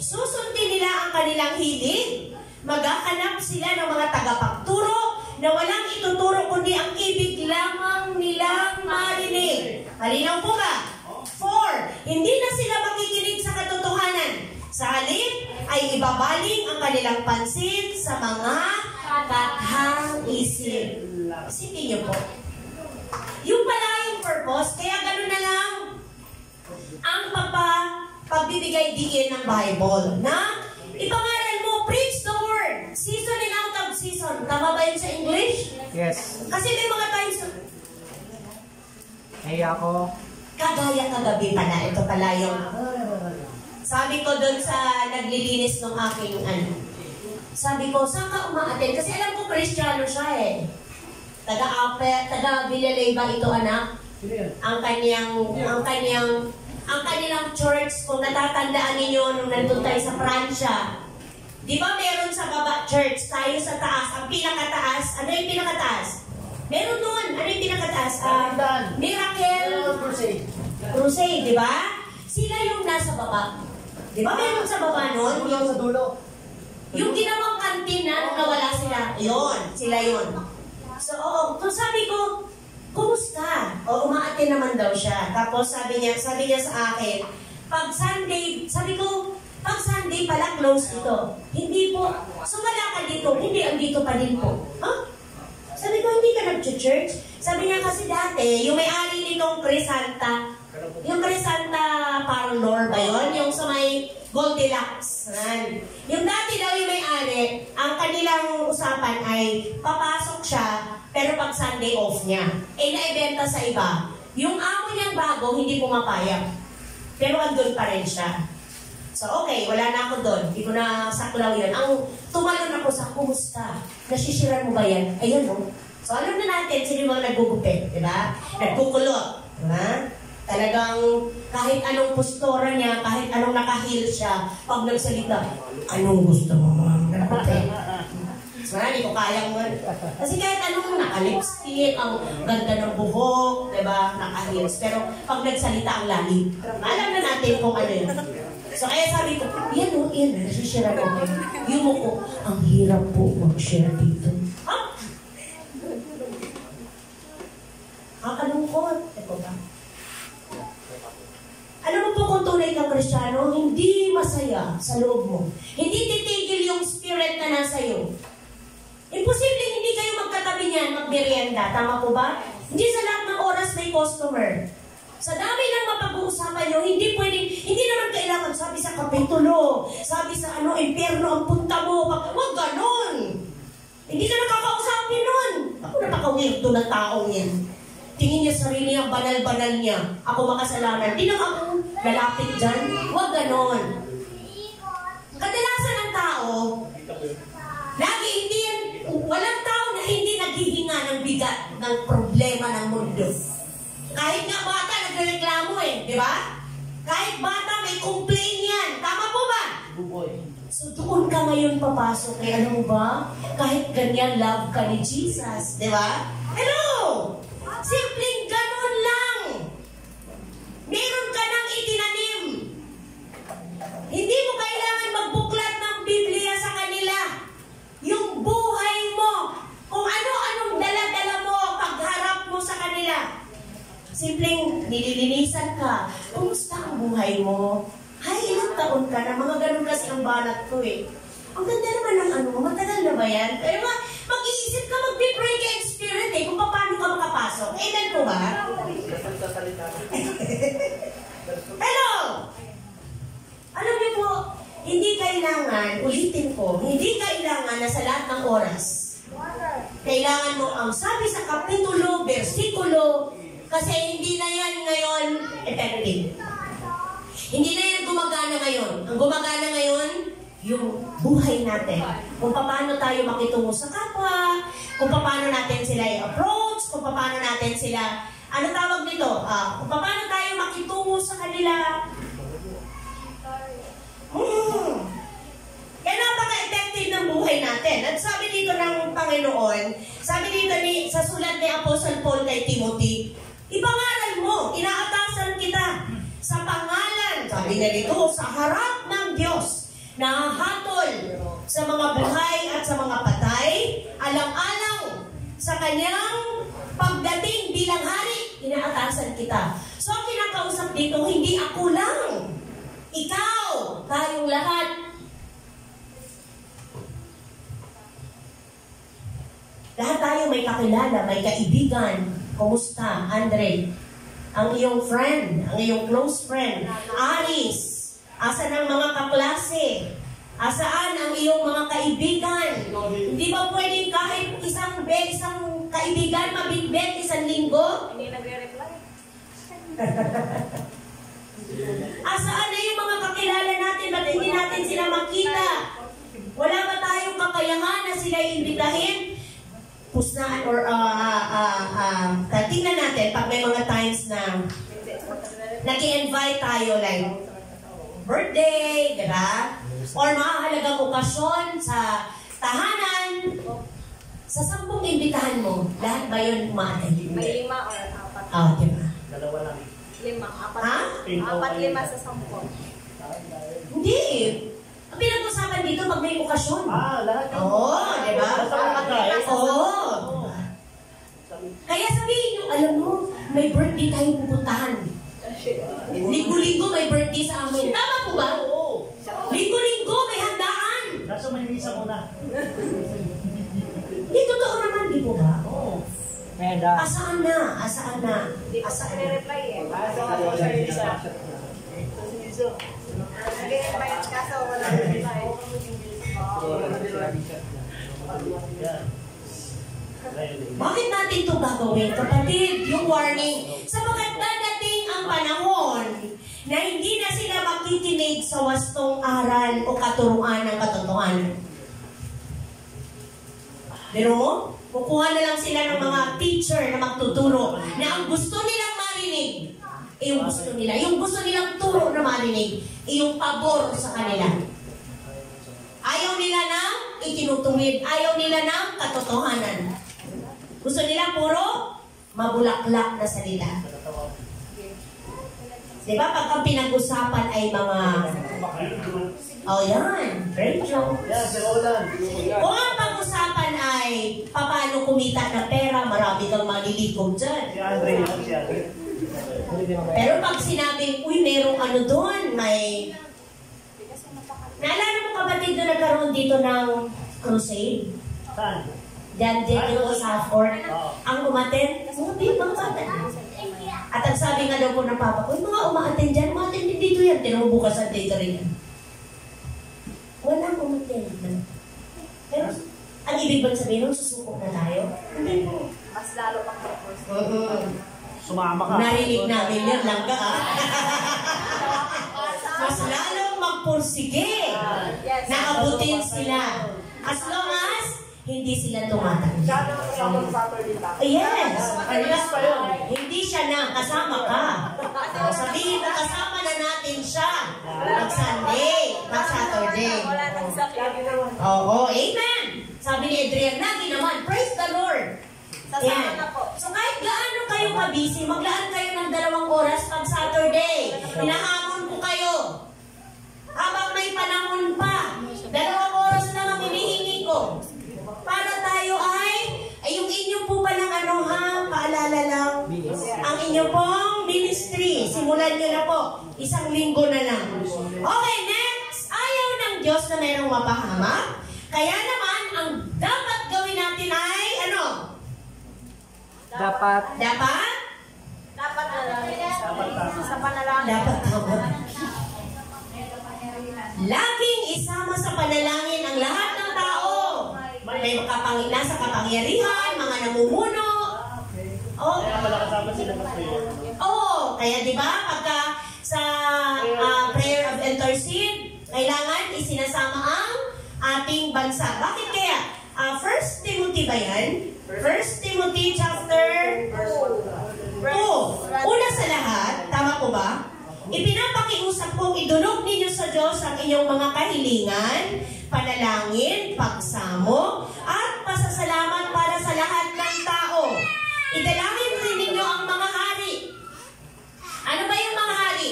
susundin nila ang kanilang hilig, maghahanap sila ng mga tagapagturo na walang ituturo kundi ang ibig lamang nilang marinig. Halinaw po ba? 4. Hindi na sila makikinig sa katotohanan. Sa halip ay ibabaling ang kanilang pansin sa mga kathang isip. Isipin niyo po. Yung pala yung purpose, kaya gano'n na lang ang pagbibigay diin ng Bible. Na ipangaral mo, preach the word. Season and out of season. Tama ba yun sa English? Yes. Kasi may mga times, Kaya ako. kagaya kagabi pala. Ito pala yung sabi ko doon sa naglilinis ng aking sabi ko, saan ka umaaten? Kasi alam ko Kristiyano siya eh. Taga Villalay ba ito, anak? Ang kanilang church, kung natatandaan ninyo nung nandun tayo sa Pransya. Di ba meron sa baba church, tayo sa taas, ang pinakataas, ano yung pinakataas? Meron doon, ano yung pinakataas? Miracle Crusade, di ba? Sila yung nasa baba. Di ba meron sa baba nun? Yung ginawang kantin na nawala sila. Yun, sila yun. So, sabi ko, kumusta? Umaate naman daw siya. Tapos sabi niya sa akin, pag Sunday, sabi ko, pag Sunday pala close ito. Hindi po. So wala ka dito. Hindi, andito pa din po. Huh? Sabi ko, hindi ka nag-church? Sabi niya kasi dati, yung may-ari nitong Crisanta, yung Crisanta Parlor ba yun? Yung sa may Goldilocks. Yung dati daw yung may-ari, ang kanilang usapan ay papasok siya, pero pag Sunday off niya. Naibenta sa iba. Yung amo niyang bago, hindi pumapayag. Pero andun pa rin siya. So okay, wala na ako doon. Hindi ko na saklaw yun. Ang tumalon ako sa kumusta. Nasisiran mo ba yan? Ayun no. So alam na natin, sino mga nagugupit, di ba? Nagkukulot, di ba? Talagang kahit anong postura niya, kahit anong nakahil siya, pag nagsalita, anong gusto mo mga nakapit? So hindi ko kayang mo. Kasi kahit anong naka-lipstick, ang ganda ng buhok, di ba? Naka-heels. Pero pag nagsalita ang lalim, alam na natin kung ano yun. So kaya sabi ko, yan o, yan, nasishare ko kayo. Yung ko, ang hirap po mag-share dito. Ha? Kakalungkot. Ito ba? Alam mo po kung tunay kang Kristiyano, hindi masaya sa loob mo. Hindi titigil yung spirit na nasa iyo. Imposible hindi kayo magkatabi niyan, magmerienda. Tama po ba? Hindi sa lahat ng oras may customer. Sa dami ng mapag-uusapan nyo, hindi pwedeng, hindi naman kailangan sabi sa kapitulo, sabi sa impyerno ang punta mo. Huwag ganon. Hindi ka nakakausapin nun. Ako napaka-weirdo na taong yan. Tingin niya sarili niya, banal-banal niya. Ako makasalanan. Di na ako lalapit dyan. Huwag ganon. Kadalasan ng tao, lagi hindi yan, walang tao na hindi naghihinga ng bigat ng problema ng mundo. Kahit nga bata, nagreklamo di ba? Kahit bata, may complain yan. Tama po ba? So doon ka ngayon papasok. Ano mo ba? Kahit ganyan, love ka ni Jesus. Di ba? Hello! Simpleng ganun lang. Meron ka nang itinanim. Hindi mo kailangan magbuklat ng Biblia sa kanila. Yung buhay mo, kung ano-anong dala-dala mo, pagharap mo sa kanila. Simpleng nililinisan ka. Kumusta ang buhay mo? Hay, ilang taon ka na? Mga ganun kasi ang banat ko eh. Ang ganda naman ng ano mo, matagal na ba yan? Pero mag-iisip ka, mag-pray ka experience eh, kung paano ka makapasok. Amen po ba? Hello! Alam niyo po, hindi kailangan, ulitin ko, hindi kailangan na sa lahat ng oras. Kailangan mo ang sabi sa kapitulo, versikulo, kasi hindi na yan ngayon effective. Hindi na yan gumagana ngayon. Ang gumagana ngayon, yung buhay natin. Kung paano tayo makitungo sa kapwa, kung paano natin sila i-approach, kung paano natin sila, ano tawag nito? Kung paano tayo makitungo sa kanila. Kaya napaka-effective ng buhay natin. At sabi dito ng Panginoon, sabi dito sa sulat ni Apostle Paul kay Timothy, ipangaral mo, inaatasan kita sa pangalan, sabi na dito, sa harap ng Diyos, na hatol sa mga buhay at sa mga patay, alang-alang sa kanyang pagdating bilang hari, inaatasan kita. So, ang kinakausap dito, hindi ako lang. Ikaw, tayong lahat. Lahat tayo may kakilala, may kaibigan. Kumusta, Andre? Ang iyong friend, ang iyong close friend, Aris. Asa ng mga kaklase? Asaan ang iyong mga kaibigan? Hindi ba pwedeng kahit isang kaibigan mabitbit isang linggo? Hindi nagre-reply. Asaan na yung mga kakilala natin? Ba't hindi natin sila makita? Wala ba tayong kakayahan na sila imbitahin? Pusnaan or tingnan natin pag may mga times na nag-i-invite tayo like birthday, diba? Or mahalagang okasyon sa tahanan. Sa 10 imbitahan mo, lahat ba yun umaattend? May 5 or 4. Diba? Dalawa lang. 5. Ha? 4-5 sa 10. Hindi. Ang pinag-usapan dito pag may okasyon. Lahat yun. Oo, diba? Oo. Kaya sabihin nyo, alam mo, may birthday tayong pupuntahan. Linggo-linggo may birthday sa amin. Tama po ba? Oo. Linggo-linggo may handaan. Nasa may misa muna. Hindi totoo naman, di po ba? Oo. Asaan na? Asaan na? Hindi pa Asaan na? nagre-reply eh. Nagre-reply kaso wala reply. Bakit natin ito gagawin, kapatid? Yung warning. Sapagkat dadating ang panahon na hindi na sila makikinig sa wastong aral o katuruan ng katotohanan. Pero kukuha na lang sila ng mga teacher na magtuturo na ang gusto nilang marinig, yung gusto nila. Yung gusto nilang turo na marinig, yung pabor sa kanila. Ayaw nila ng ikinutuwid. Ayaw nila ng katotohanan. Gusto nila puro mabulaklak na salita. Diba? Pag ang pinag-usapan ay mga... yan. Great joke. Yan, si Roland. Kung ang pag-usapan ay paano kumita ng pera, marami kang malilikom dyan. Si Andre. Si Andre. Pero pag sinabing, uy, merong ano doon, may... Naalala mo kapatid na nagkaroon dito ng crusade? Saan? Diyan dito sa Fort. Ang umaten, mga bata. At ang sabi nga daw po ng papa ko, mga umaaten dyan, umaaten din dito yan. Tinubukasan dito rin yan. Walang umaten. Pero, ang ibig bang sabihin, nung susuko na tayo? Hindi po. Mas lalo pang purpose. Sumama ka. Narinig namin yan lang ka. Mas lalong magpursige. Yes. Naabutin sila. As long as hindi sila tumatanggi. Yes. Hindi siya na. Kasama ka. Sabihin mo, kasama na natin siya. Mag-Sunday. Mag-Saturday. Wala nang sakit. Oo. Amen. Sabi ni Adrian, lagi naman, praise the Lord. Sasama Yan. na po. So kahit gaano kayo ka-busy, maglaan kayo ng 2 oras pag Saturday. Hinahamon ko kayo. Habang may panahon pa, 2 oras lang ang hinihingi ko. Para tayo ay yung inyo po palang paalala lang, ang inyo pong ministry. Simulan nyo na po. 1 linggo na lang. Okay, next. Ayaw ng Diyos na mayroong mapahamak. Kaya naman, ang dapat gawin natin ay Dapat Dapat na lang. Sa panalangin. Dapat tama. Laging isama sa panalangin ang lahat ng tao. May nasa kapangyarihan, mga namumuno. Oh, Kaya pala kasama sila sa prayer. oh, kaya di ba pagka sa prayer of intercede, kailangan isinasama ang ating bansa. Bakit kaya? 1 Timothy ba yan? 1 Timothy chapter 2. Una sa lahat, tama po ba? Ipinapakiusap kong idulog ninyo sa Diyos ang inyong mga kahilingan, panalangin, pagsamo, at pasasalamat para sa lahat ng tao. Idalangin rin ninyo ang mga hari. Ano ba yung mga hari?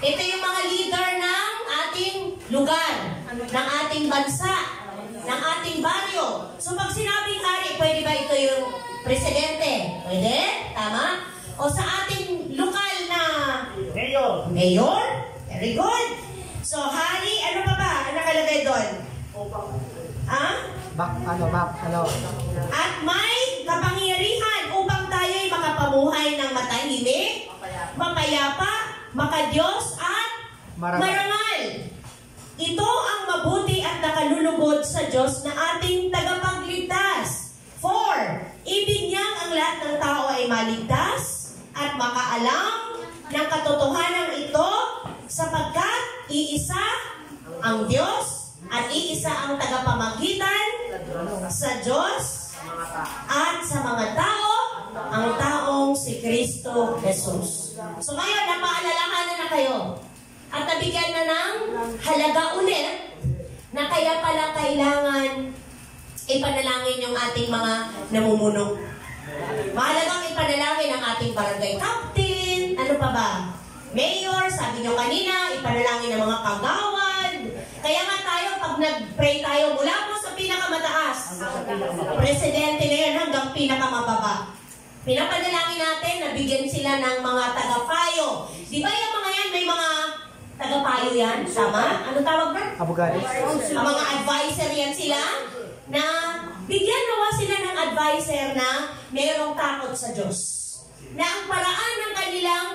Ito yung mga leader ng ating lugar, ng ating bansa, ng ating baryo. So pag sinabing hari, pwede ba ito yung presidente? Pwede? Tama? O sa ating lokal na Mayor. mayor? Very good. So hari, ano pa ba? Ano nakalagay doon? At may kapangyarihan upang tayo'y makapamuhay ng matahimik, mapayapa, makadiyos at marangal. Ito ang mabuti at nakalulugod sa Diyos na ating tagapagligtas. 4. Ibig niyang ang lahat ng tao ay maligtas at makaalam ng katotohanan ito sapagkat iisa ang Diyos at iisa ang tagapamagitan sa Diyos at sa mga tao, ang taong si Kristo Jesus. So ngayon, napaalalahanan na kayo at nabigyan na ng halaga ulit na kaya pala kailangan ipanalangin yung ating mga namumuno. Mahalagang ipanalangin ang ating barangay captain, ano pa ba? Mayor, sabi nyo kanina, ipanalangin ang mga kagawad. Kaya nga tayo, pag nag-pray tayo mula po sa pinakamataas, presidente na yan hanggang pinakamababa. Pinapanalangin natin, nabigyan sila ng mga tagapayo. Di ba yung mga yan, may mga tagapayo yan? Tama? Ano tawag ba? Abogado. Ang mga advisor yan sila na bigyan nawa sila ng advisor na mayroong takot sa Diyos. Na ang paraan ng kanilang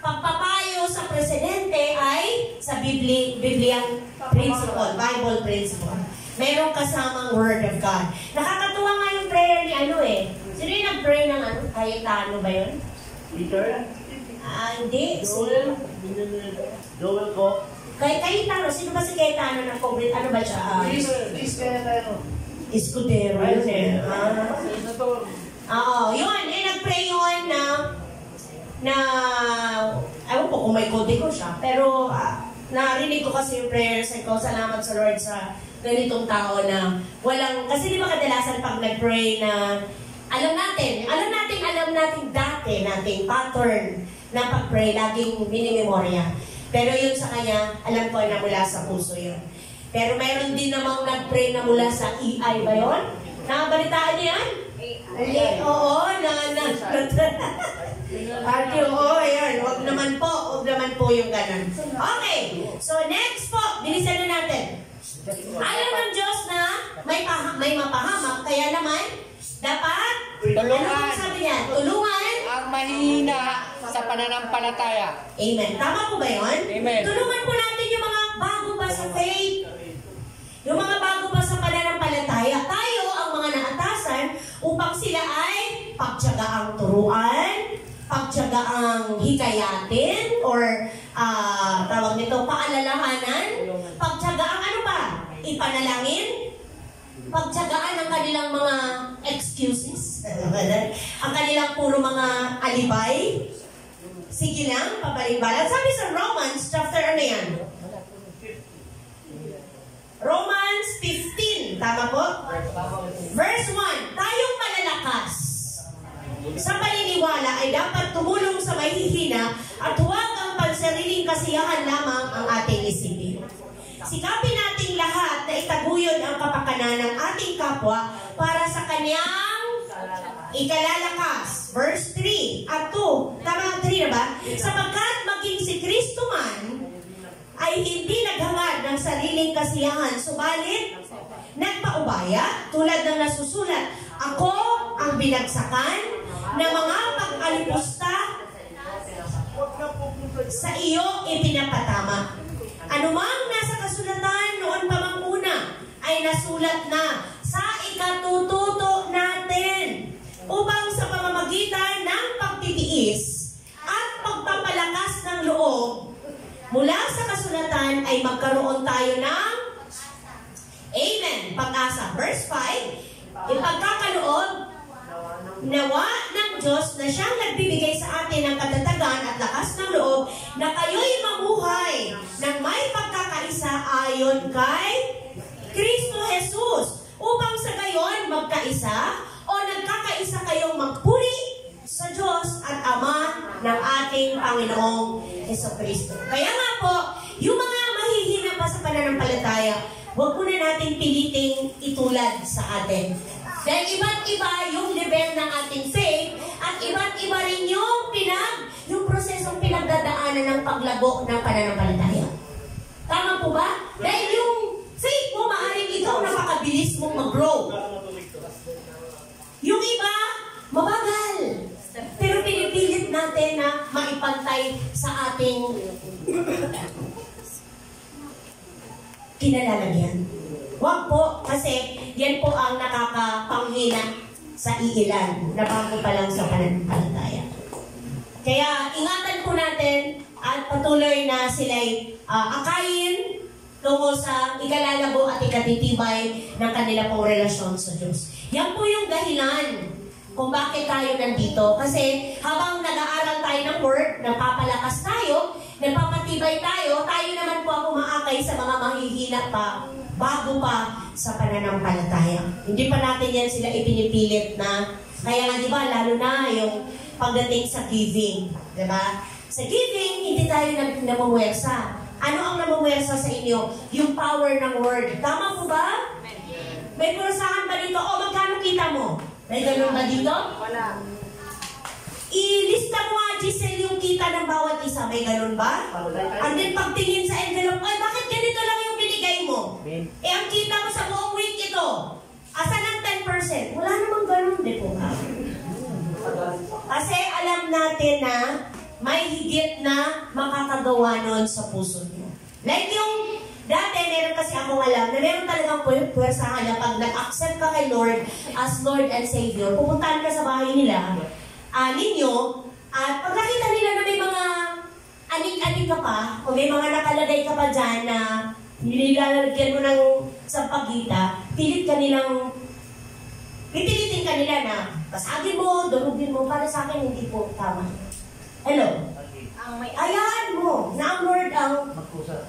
pagpapayo sa presidente ay sa Biblian principle, Bible principle. Mayroong kasamang Word of God. Nakakatuwa nga yung prayer ni Sino yung nag-pray ng Cayetano ba yun? Peter. Hindi. Joel ko. Cayetano. Sino ba si Cayetano ng Congress? Ano ba siya? Please kaya tayo. Escudero. Yun eh. Oo. Yun. Nag-pray yun na ewan ko kung may kode ko siya. Pero narinig ko kasi yung prayers ko. Salamat sa Lord sa ganitong tao na walang, kasi di ba kadalasan pag nag-pray na alam natin dati nating pattern na pag-pray, laging minimemorya. Pero yun sa kanya, alam ko na mula sa puso yun. Pero mayroon din namang nag-pray na mula sa EI ba yun? Nakabalitaan niyo yan? Oo, ayan. Huwag naman po yung ganun. Okay, so next po, bilisan na natin. Alam ng Diyos na may mapahamak, kaya naman, dapat, Tulungan. ano sabi niya? Tulungan ang mahina sa pananampalataya. Amen. Tama po ba yun? Amen. Tulungan po natin yung mga bago pa sa faith. Yung mga bago pa sa pananampalataya. Tayo ang mga naatasan upang sila ay pagtiyagaang turuan, pagtiyagaang hikayatin, or tawag nito, paalalahanan, pagtiyagaang ano ba? Ipanalangin, pagtyagaan ang kanilang mga excuses, ang kanilang puro mga alibay. Sige lang, pabaling-balang. Sabi sa Romans, chapter ano yan? Romans 15, tama po? Verse 1, tayong malalakas paniniwala ay dapat tumulong sa mahihina at huwag ang pansariling kasiyahan lamang ang ating isipin. Sikapin nating lahat na itaguyod ang kapakanan ng ating kapwa para sa kanyang ikalalakas. Verse 3 at 2. Tama ang 3 na ba? Sapagkat maging si Kristo man ay hindi naghangad ng sariling kasiyahan, subalit nagpaubaya tulad ng nasusulat, ako ang binagsakan ng mga pag-alipusta sa iyo ipinapatama. Anumang nasa kasulatan noon pa mang una ay nasulat na sa ikatututo natin upang sa pamamagitan ng pagtitiis at pagpapalakas ng loob mula sa kasulatan ay magkaroon tayo ng Amen, pag-asa. Verse 5, ipagkakaloob nawa ng Diyos na siyang nagbibigay sa atin ng katatagan at lakas ng loob na kayo'y mamuhay ng may pagkakaisa ayon kay Kristo Jesus upang sa gayon magkaisa o nagkakaisa kayong magpuri sa Diyos at Ama ng ating Panginoong Jesucristo. Kaya nga po, yung mga mahihina pa sa pananampalataya, huwag muna natin piliting itulad sa atin. Dahil iba't iba yung level ng ating faith at iba't iba rin yung prosesong pinagdadaanan ng paglago ng pananampalataya. Tama po ba? Dahil yung faith mo, maaaring ikaw napakabilis mong mag-grow. Yung iba, mabagal. Pero pinipilit natin na maipantay sa ating kinalalagyan. Huwag po, kasi yan po ang nakakapanghina sa iilan na bago pa lang sa pananampalataya. Kaya ingatan po natin at patuloy na sila'y akayin tungo sa ikalalago at ikatitibay ng kanila pong relasyon sa Diyos. Yan po yung dahilan kung bakit tayo nandito. Kasi habang nag-aaral tayo ng Word, napapalakas tayo, napapatibay tayo, tayo naman po ang umaakay sa mga mahihina pa bago pa sa pananampalataya. Hindi pa natin yan sila ipinipilit na, kaya nga diba, lalo na yung pagdating sa giving. Diba? Sa giving, hindi tayo namumuwersa. Ano ang namumuwersa sa inyo? Yung power ng Word. Tama po ba? May purasahan ba dito? O, magkano kita mo? May ganun ba dito? Wala. Ilista mo nga, Giselle, yung kita ng bawat isa. May ganun ba? And then pagtingin sa envelope, ay, bakit ganito lang yung binigay mo? Eh, ang kita mo sa buong week ito, asan ang 10%? Wala namang ganun, di po ba? Kasi alam natin na may higit na makakagawa nun sa puso niyo. Like yung dati, meron kasi akong alam na meron talagang puwersahan na pag nag-accept ka kay Lord as Lord and Savior, pupuntahan ka sa bahay nila, ninyo, at pag nakita nila na may mga aning-aning ka pa, o may mga nakalagay ka pa dyan na nilalagyan mo ng sampagita, pipilitin ka nila na basagin mo, durugin mo, para sa akin hindi po tama. Hello? Ayan mo, na ang Lord ang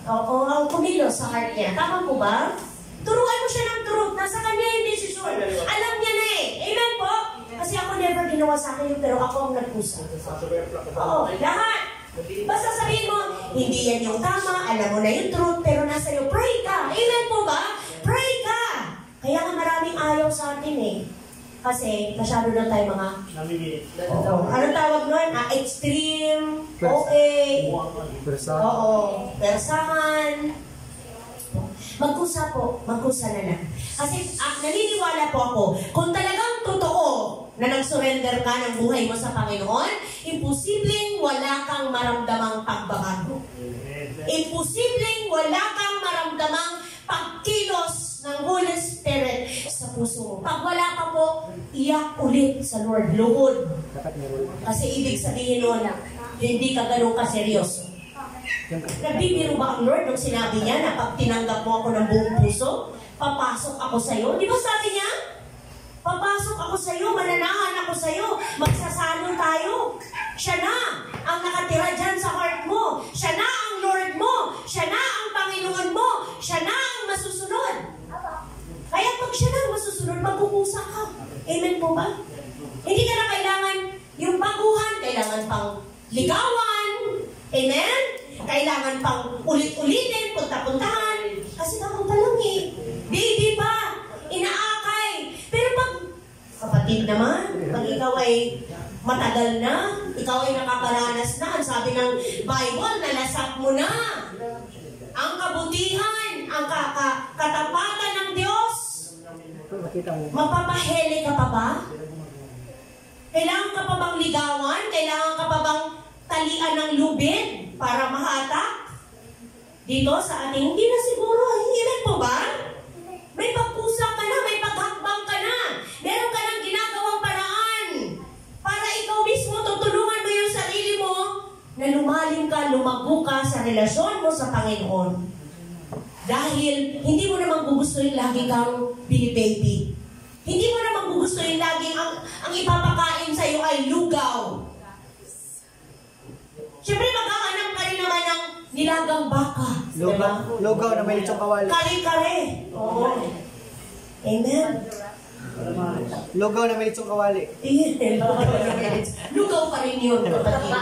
ang kumilos sa heart niya. Tama po ba? Turuan mo siya ng truth. Nasa kanya yung desisyon. Alam niya na eh. Amen po? Kasi ako never ginawa sa akin yun, pero ako ang nagpusa. Oo, lahat. Basta sabihin mo, hindi yan yung tama, alam mo na yung truth, pero nasa iyo, pray ka. Amen po ba? Pray ka. Kaya nga maraming ayaw sa atin eh. Kasi masyado na tayo mga ano tawag nun? Extreme, OA, persahan. Magkusa po, magkusa na lang. Kasi naniniwala po ako, kung talagang totoo na nag-surrender ka ng buhay mo sa Panginoon, imposibleng wala kang maramdamang pagbabago. Imposibleng wala kang maramdamang pagkilos ng Holy Spirit sa puso mo. Pag wala pa po, iyak ulit sa Lord, luhod. Kasi ibig sabihin nun, hindi ka ganun kaseryoso. Nagbibiro ba ang Lord nung sinabi niya na pag tinanggap mo ako ng buong puso, papasok ako sa'yo? Di ba sabi niya? Papasok ako sa'yo, mananahan ako sa'yo, magsasalo tayo. Siya na ang nakatira dyan sa heart mo. Siya na ang Lord mo. Siya na ang Panginoon mo. Siya na ang masusunod. Kaya pag siya na masusunod, magkukusa ka. Amen po ba? Hindi ka na kailangan yung bago ligawan. Amen? Kailangan pang ulit-ulitin, punta-puntahan. Kasi naman pa lang eh. Baby pa. Inaakay. Pero pag kapatid naman, pag ikaw ay matagal na, ikaw ay nakakaranas na, ang sabi ng Bible, nalasap mo na ang kabutihan, ang katapatan ng Diyos. Mapapahele ka pa ba? Kailangan ka pa bang ligawan? Kailangan ka pa bang talian ng lubid para mahatak? Dito sa ating, hindi na siguro, hindi po ba? May pagkusa ka na, may paghakbang ka na. Meron ka ng ginagawang paraan para ikaw mismo tutulungan mo yung sarili mo na lumalim ka, lumago ka sa relasyon mo sa Panginoon. Dahil hindi mo naman gugustuhin lagi kang binibaby. Hindi mo naman gugustuhin lagi ang ipapakain sa'yo ay lugaw. Siyempre maghahanap ka rin naman ng nilagang baka. Lugaw na may litsong kawali. Kare-kare. Oo. Amen. Lugaw na may litsong kawali. Lugaw pa rin yun, kapatid.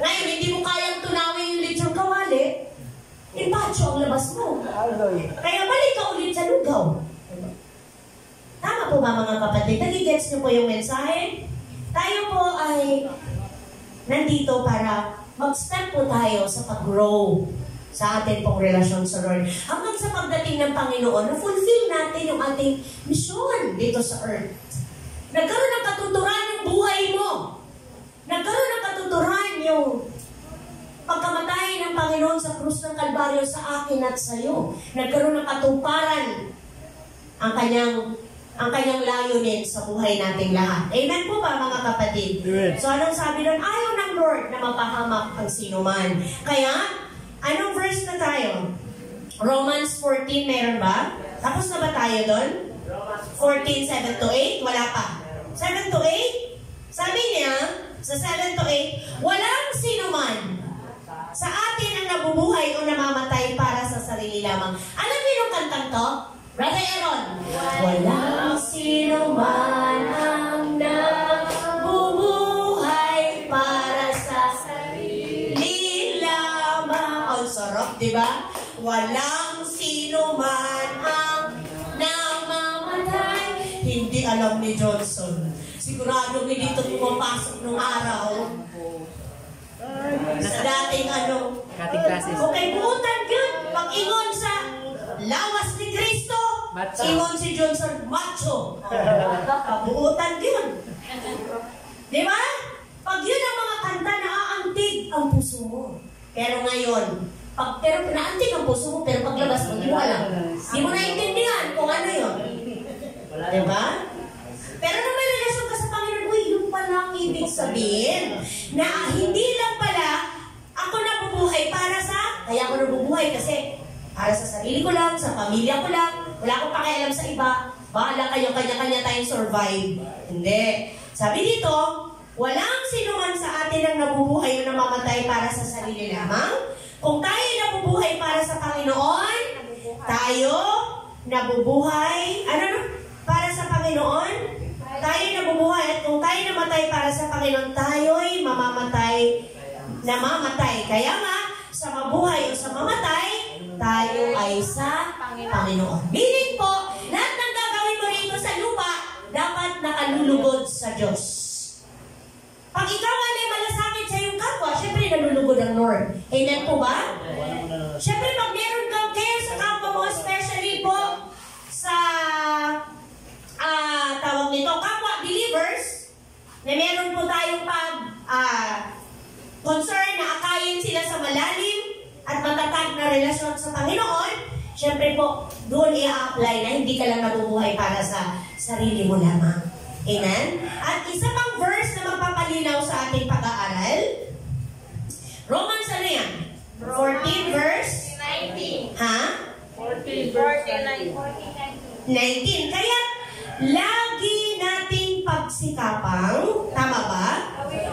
Ngayon, hindi mo kayang tunawin yung litsong kawali, impacho ang labas mo. Kaya balik ka ulit sa lugaw. Tama po ba mga kapatid? Nagigets niyo po yung mensahe? Tayo po ay nandito para mag-step po tayo sa pag-grow sa ating pong relasyon sa Lord. Hanggang sa pagdating ng Panginoon, na-fulfill natin yung ating mission dito sa earth. Nagkaroon ng katuturan yung buhay mo. Nagkaroon ng katuturan yung pagkamatay ng Panginoon sa krus ng Kalbaryo sa akin at sa iyo. Nagkaroon ng katuparan ang kanyang layunin sa buhay nating lahat. Amen po ba mga kapatid? Amen. So anong sabi doon? Ayaw ng Lord na mapahamak ang sinuman. Kaya, anong verse na tayo? Romans 14 meron ba? Tapos na ba tayo doon? 14, 7 to 8? Wala pa. 7 to 8? Sabi niya, sa 7 to 8, walang sinuman sa atin ang nabubuhay o namamatay para sa sarili lamang. Alam niyo yung kantang to? Brother Aaron, walang sino man ang nabubuhay para sa sarili lamang. Ang sarap, di ba? Walang sino man ang namamatay. Hindi alam ni Johnson. Sigurado hindi ito pumapasok nung araw. Sa dating Kating classes. okay, buutan yun. Pag-ingon sa lawas ni Kristo, Macho. ingon si Johnson, macho. Buutan yun. Di ba? Pag yun ang mga kanta, naaantig ang puso mo. Pero ngayon, pero naantig ang puso mo, pero paglabas mo, di mo alam. Di mo naintindihan kung ano yun. Di ba? Pero nung may relasyon ka sa Panginoon, uy, yun pala ang ibig sabihin na hindi lang pala ako nabubuhay para sa, kaya ako nabubuhay kasi para sa sarili ko lang, sa pamilya ko lang, wala akong pakialam sa iba, bahala kayo, kanya-kanya tayong survive. Hindi. Sabi dito, walang sinuman sa atin ang nabubuhay o namamatay para sa sarili lamang. Kung tayo nabubuhay para sa Panginoon, tayo nabubuhay, para sa Panginoon, tayo nabubuhay. At kung tayo namatay para sa Panginoon, tayo'y namamatay. Kaya nga, sa mabuhay o sa mamatay, tayo ay sa Panginoon. Meaning po, lahat ng gagawin mo rito sa lupa, dapat nakalulugod sa Diyos. Pag ikaw ay malasakit sa iyong kapwa, syempre nalulugod ang Lord. Amen po ba? Syempre pag meron kang care sa kapwa mo, especially po sa tawag nito, kapwa believers, na meron po tayong concern na akayin sila sa malalim at matatag na relasyon sa Panginoon, syempre po, doon i-apply na hindi ka lang nabubuhay para sa sarili mo lamang. Amen? At isa pang verse na magpapalinaw sa ating pag-aaral, Romans 14 verse 19. Ha? 19. Kaya, lagi nating pagsikapang, tama ba?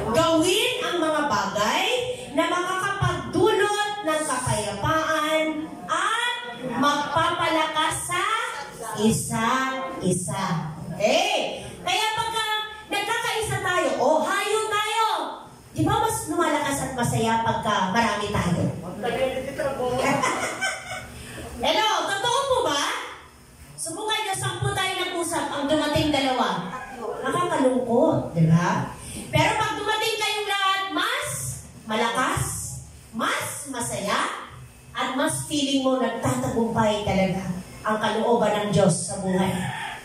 Gawin ang mga bagay na makakapagdulot ng kapayapaan at magpapalakas sa isa't isa. Okay? Kaya pagka nagkakaisa tayo, hayo tayo. Di ba mas lumalaki masaya pagka marami tayo. Hello, totoo po ba? Subukan niyo, 10 tayo nag-usap, ang dumating 2. Nakakalungkot, di ba? Pero pag dumating kayong lahat, mas malakas, mas masaya, at mas feeling mo nagtatagumpay talaga ang kalooban ng Diyos sa buhay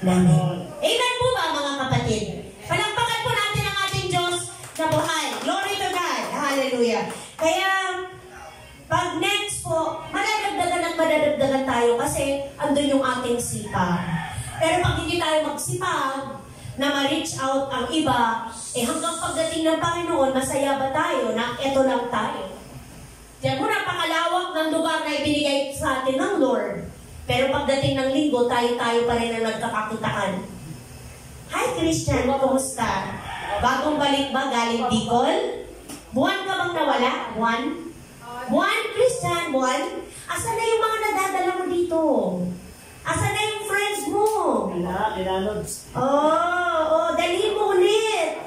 namin. Amen po ba, mga kapatid? Palakpakan po natin ang ating Diyos na buhay. Glory to God. Hallelujah. Kaya, pag next po, madadagdagan tayo kasi andun yung ating sipag. Pero pag hindi tayo magsipag, na ma-reach out ang iba, hanggang pagdating ng Panginoon, masaya ba tayo na eto lang tayo? Diyan mo, napakalawak ng lugar na ibinigay sa atin ng Lord. Pero pagdating ng linggo, tayo-tayo pa rin ang nagkakakitaan. Hi, Christian. Kumusta? Bagong balik ba? Galing Bicol? Buwan ka bang nawala? Buwan, Christian? Buwan? Asan na yung mga nadadala mo dito? Asan na yung friends mo? Dalhin mo ulit.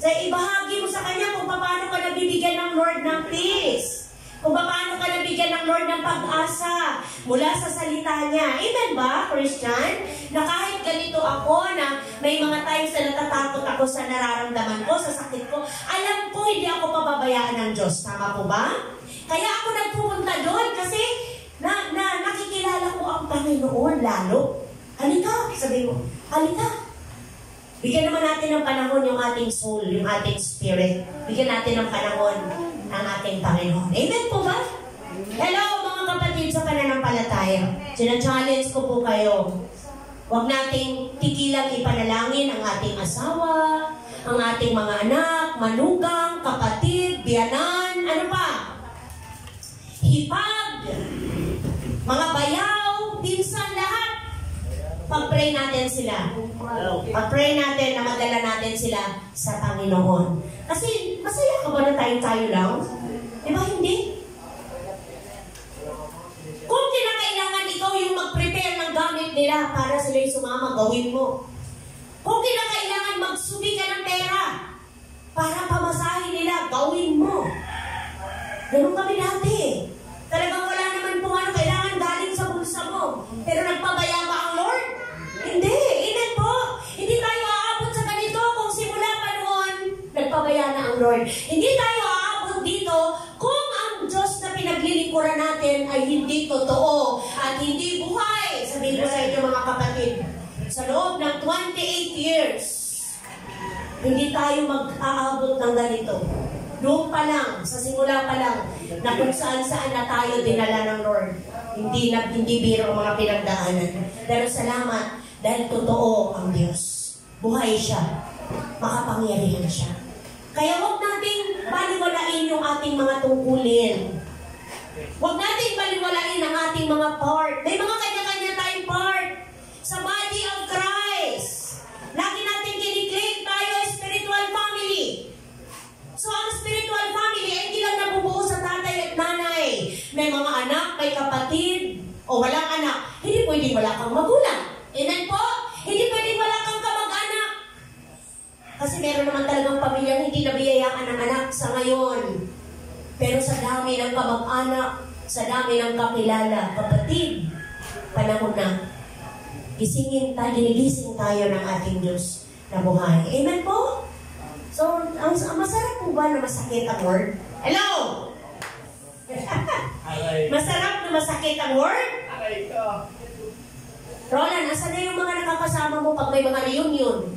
Ibahagi mo sa kanya kung paano ka nabibigyan ng Lord ng peace. Kung paano ka nabigyan ng Lord ng pag-asa mula sa salita niya. Amen ba, Christian? Na kahit ganito ako, na may mga times na natatakot ako sa nararamdaman ko, sa sakit ko, alam ko hindi ako pababayaan ng Diyos. Tama po ba? Kaya ako nagpupunta doon kasi nakikilala ko ang Panginoon lalo. Halika, sabi mo, halika. Bigyan naman natin ng panahon yung ating soul, yung ating spirit. Bigyan natin ng panahon ang ating Panginoon. Amen po ba? Hello mga kapatid sa pananampalataya. Sina-challenge ko po kayo. Huwag nating tigilang ipanalangin ang ating asawa, ang ating mga anak, manugang, kapatid, biyanan, ano pa? Hipag, mga bayaw, pinsan, lahat. Pag-pray natin sila. Pag-pray natin na madala natin sila sa Panginoon. Kasi masaya ka ba na tayo lang? Di ba hindi? Kung kinakailangan ikaw yung mag-prepare ng gamit nila para sila yung sumama, gawin mo. Kung kinakailangan magsubi ka ng pera para pamasahin nila, gawin mo. Ganun kami dati. Talagang wala naman po kailangan galing sa bulsa mo. Pero nagpabaya ba ang Lord? Hindi. Amen po. Hindi tayo aabot sa ganito kung simula pa noon, nagpabaya na ang Lord. Hindi tayo aabot dito kung ang Diyos na pinaglilingkuran natin ay hindi totoo at hindi buhay. Sabihin ko sa inyo mga kapatid, sa loob ng 28 years, hindi tayo mag-aabot ng ganito. Doon pa lang, sa simula pa lang, na kung saan-saan na tayo dinala ng Lord. Hindi biro ang mga pinagdaanan. Pero salamat, dahil totoo ang Diyos. Buhay siya. Makapangyarihan siya. Kaya huwag nating baliwalain yung ating mga tungkulin. Huwag nating baliwalain ang ating mga part. May mga kanya-kanya tayong part sa body of Christ. Lagi natin kiniklaim tayo ay spiritual family. So, ang spiritual family ay hindi lang nabubuo sa tatay at nanay. May mga anak, may kapatid, o walang anak. Hindi pwedeng wala kang magulang. Amen po? Hindi pwedeng wala kang kamag-anak. Kasi meron naman talagang pamilyang hindi nabiyayaan ng anak sa ngayon. Pero sa dami ng kamag-anak, sa dami ng kakilala, kapatid, panahon na. Ginigising tayo ng ating Diyos na buhay. Amen po? So, ang masarap po ba na masakit ang word? Hello? Masarap na masakit ang word? Roland, asan na yung mga nakakasama mo pag may mga reunion?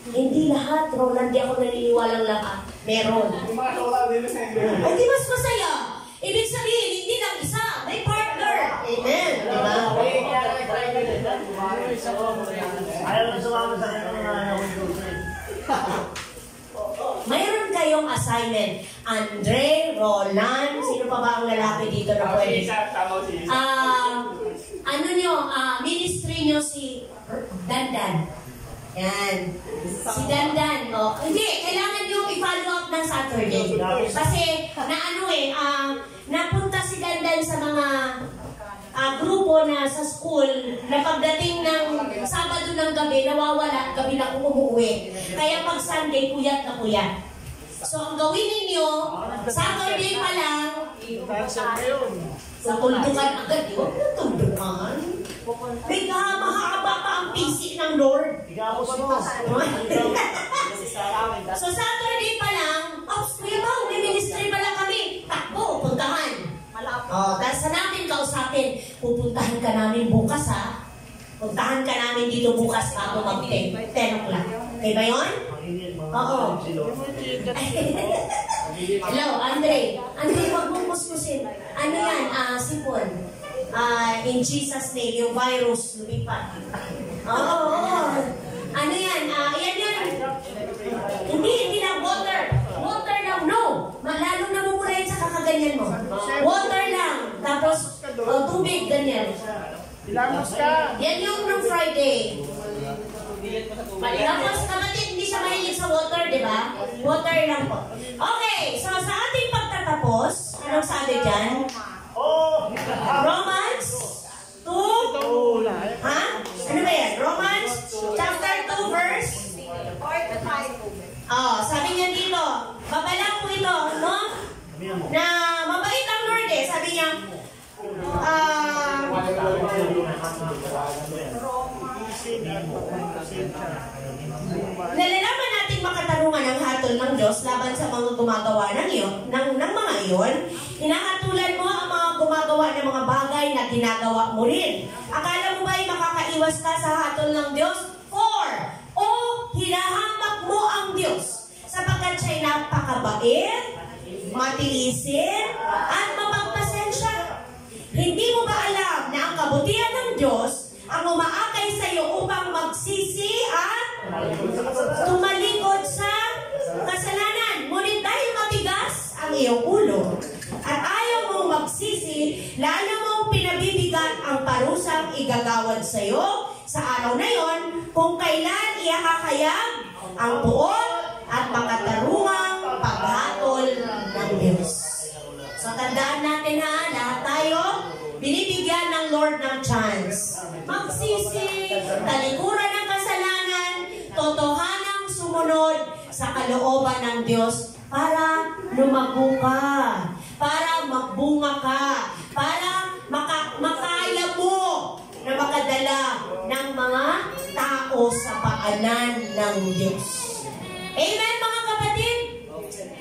Hindi lahat, Roland. Di ako naniniwalang lahat. Meron. Ay, di mas masaya. Ibig sabihin, hindi lang isa. May partner. Amen. Diba? Ayaw na sumama sa kanya. Mayroon kayong assignment. Andre, Roland, sino pa ba ang lalaki dito na pwede? Ministry nyo si Dandan. Yan. Si Dandan. Oh. Hindi, kailangan nyo i-follow up ng Saturday. Kasi, napunta si Dandan sa mga grupo na sa school na pagdating ng Sabado ng gabi, nawawala, gabi na umuwi. Kaya pag Sunday, puyat na puyat. So, ang gawin ninyo, Saturday pa lang, tutuldukan agad. Huwag na tuldukan. May mahaba pa ang PC ng Lord. So, Saturday pa lang, kuya ba, may ministry pala kami. Takbo, puntahan. Tapos sa namin kausapin, pupuntahan ka namin bukas ha. Puntahan ka namin dito bukas bago mag-10 o'clock. Okay ba yun? Oo. Hello, Andre. Andre, wag mong kuskusin. Ano yan? Sipon. In Jesus' name, yung virus, lumipat. Oo. Ano yan? Yan. Hindi lang water. Water lang, no. Lalong namumula yun sa kakaganyan mo. Water lang. Tapos, tubig, ganyan. Ilamos ka. Yan yung nung Friday. Tapos, kapatid, hindi siya mahilig sa water, di ba? Water lang po. Okay, so sa ating pagtatapos, anong sabi dyan? Romans 2? Ha? Ano ba yan? Romans chapter 2 verse? Sabi niya dito, babalang po ito, no? Na mabait ang Lord eh. Sabi niya, nalalaman natin makatarungan ang hatol ng Diyos laban sa mga gumagawa ng mga iyon. Hinahatulan mo ang mga gumagawa ng mga bagay na ginagawa mo rin. Akala mo ba ay makakaiwas ka sa hatol ng Diyos? Hinahamak mo ang Diyos sapagkat siya'y napakabait, matiisin, at mapagpasensya. Hindi mo ba alam na ang kabutihan ng Diyos ang umaakay sa iyo upang magsisi at tumalikod sa kasalanan? Ngunit dahil matigas ang iyong ulo at ayaw mong magsisi, lalo mong pinabibigat ang parusang igagawad sa iyo sa araw na yon, kung kailan ihahayag ang buot at makatarungang paghatol ng Diyos. So tandaan natin ha, lahat tayo binibigyan ng Lord ng chance. Magsisi, talikuran ng kasalanan, totohanang sumunod sa kalooban ng Diyos para lumago ka, para magbunga ka, para makaya mo na makadala ng mga tao sa paanan ng Diyos. Amen, mga kapatid?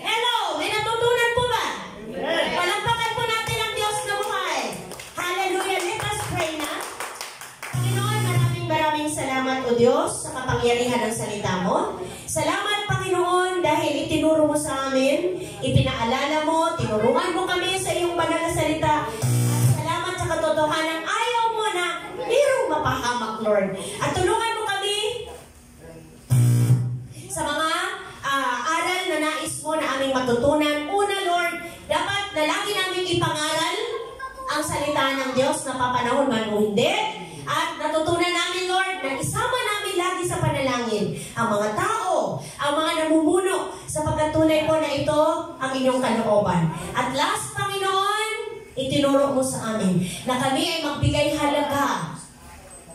Hello, may natutunan po ba? Palampakan po natin ang Diyos na buhay. Hallelujah, let us pray na. Panginoon, maraming salamat o Diyos sa kapangyarihan ng salita mo. Salamat, Panginoon, dahil itinuro mo sa amin, ipinaalala mo, tinurungan mo kami sa iyong banal na salita. At salamat sa katotohanan, ayaw mo na mayroong mapahamak, Lord. At tulungan mo kami sa mga aral na nais mo na aming matutunan. Una, Lord, dapat na lagi namin ipangaral ang salita ng Diyos na papanahon man o hindi. At natutunan namin, Lord, na isama namin lagi sa panalangin ang mga tao, ang mga namumuno, sapagkat tunay po na ito ang inyong kalooban. At last, Panginoon, itinuro mo sa amin na kami ay magbigay halaga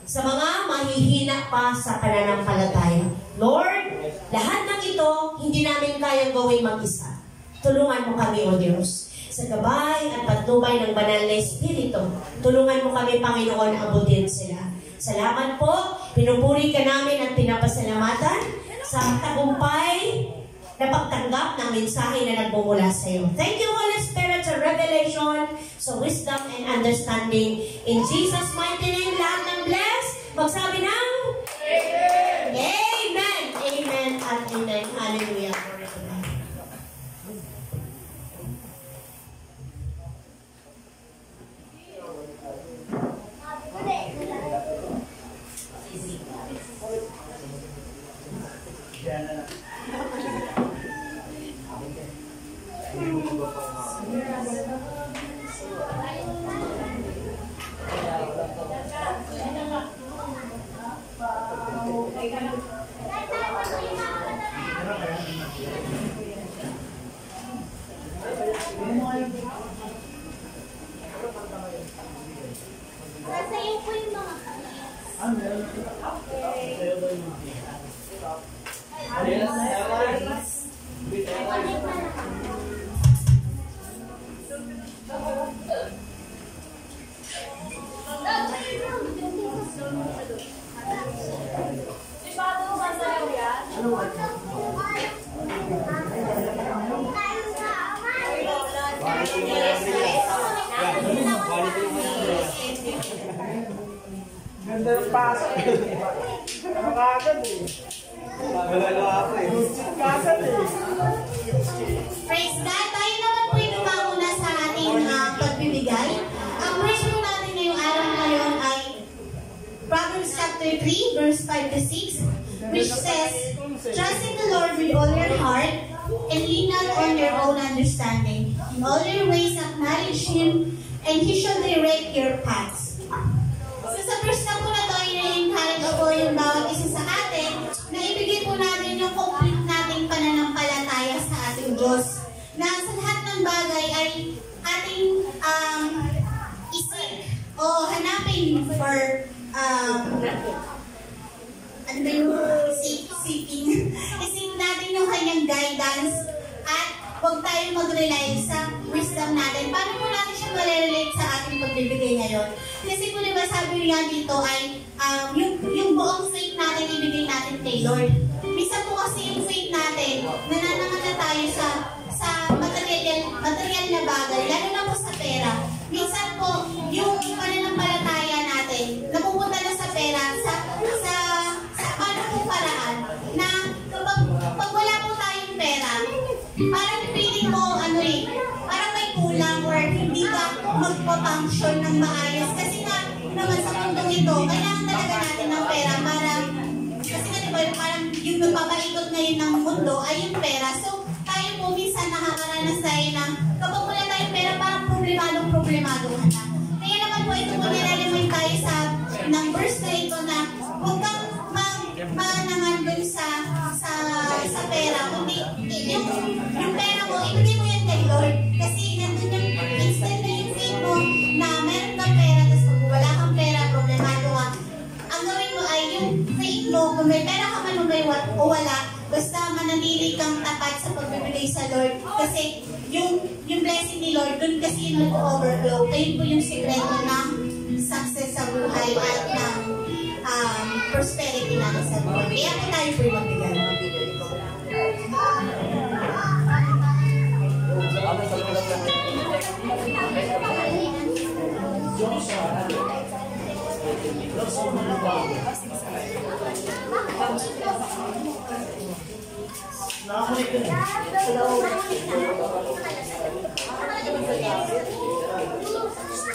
sa mga mahihina pa sa pananampalataya. Lord, lahat ng ito, hindi namin kayang gawin mag-isa. Tulungan mo kami, O Diyos, sa gabay at patnubay ng banal na Espiritu. Tulungan mo kami, Panginoon, abutin sila. Salamat po, pinupuri ka namin at pinapasalamatan sa tagumpay na pagtanggap ng mensahe na nagbumula sa iyo. Thank you, Holy Spirit, sa revelation, sa wisdom and understanding. In Jesus' mighty name, lahat ng bless, magsabi ng Amen! Amen! Amen at Amen. Hallelujah. Thank you. Ganda ng pasok. Nakakagad eh. Malalo ako eh. Pasok eh. Praise God! Tayo naman po yung mauna sa ating pagbibigay. Ang verse po natin ngayong araw ngayon ay Proverbs chapter 3, verse 5 to 6, which says, "Trust in the Lord with all your heart, and lean not on your own understanding. In all your ways acknowledge Him, and He shall direct your paths." So sa verse na po na ito, i-encourage po yung bawat isa sa atin na ibigay po natin yung complete nating pananampalataya sa ating Diyos. Na sa lahat ng bagay ay ating isip o hanapin for ano ba yung seeking? Isip natin yung kanyang guidance at huwag tayong mag-rely sa wisdom natin. Paano po natin siya ma-relate sa ating pagbibigay ngayon? Kasi po diba sabi nga dito ay yung buong faith natin ibigay natin kay Lord. Minsan po kasi yung faith natin, nananangan na tayo sa material na bagay, lalo na po sa pera. Minsan po, yung pananampalataya natin, napupunta na sa pera, sa paano po paraan, na kapag wala po tayong pera, parang feeling mo, parang may kulang or hindi ka magpa-function ng maayos. Kasi nga, naman sa mundong ito, kailangan talaga natin ng pera para, kasi nga diba, parang yung nagpapaikot ngayon ng mundo ay yung pera. So, tayo po minsan nakakaranas tayo ng kapag wala tayong pera, parang problemado ka na. Kaya naman po ito po nilalaman tayo ng verse na ito na huwag kang manangan dun sa pera, kundi yung pera mo, ibigay mo yan kay Lord. Kasi nandun yung instant na yung faith mo na meron kang pera, tapos kung wala kang pera, problemado ka. Ang gawin mo ay yung faith mo, kung may pera ka man o wala, basta mananili kang tapat sa pagbibigay sa Lord. Kasi yung blessing ni Lord, dun kasi yun mag-overflow. Ayun po yung sikreto ng success sa buhay at ng prosperity natin sa buhay. Kaya po tayo po yung magbigay.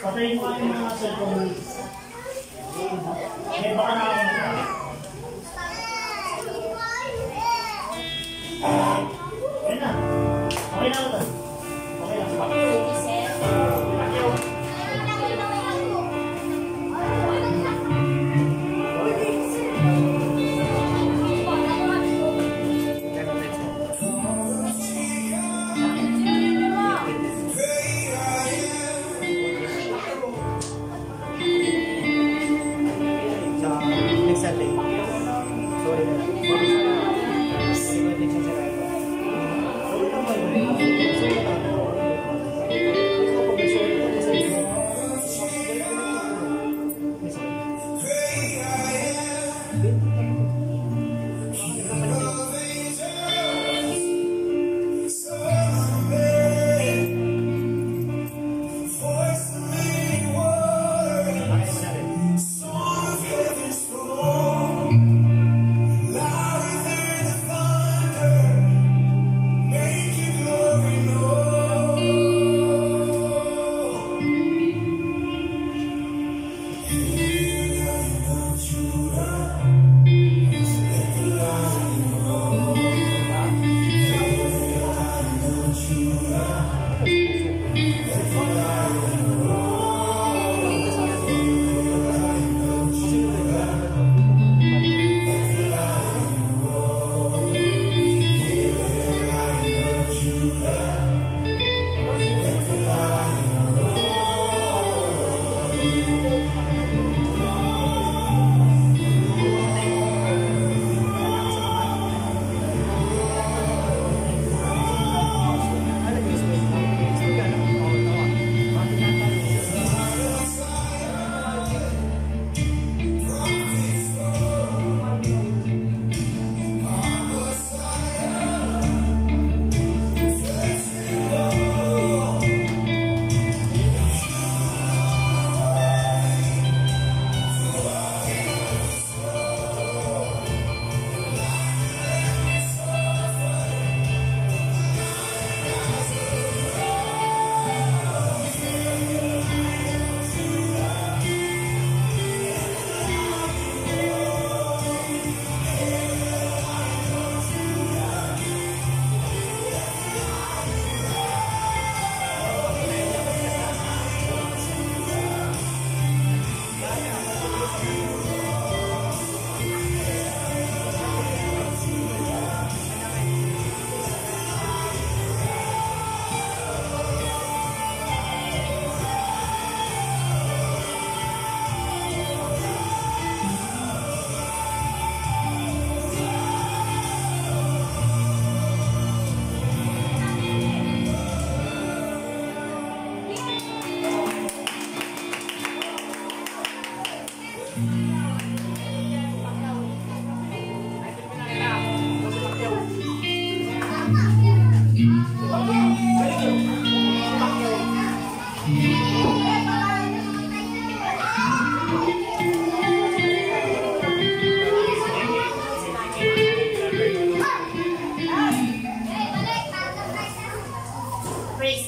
Patayin mo yung mga cellphone. Eh, baka na ako. Okay na. Okay na ako. Okay na. Glory. Praise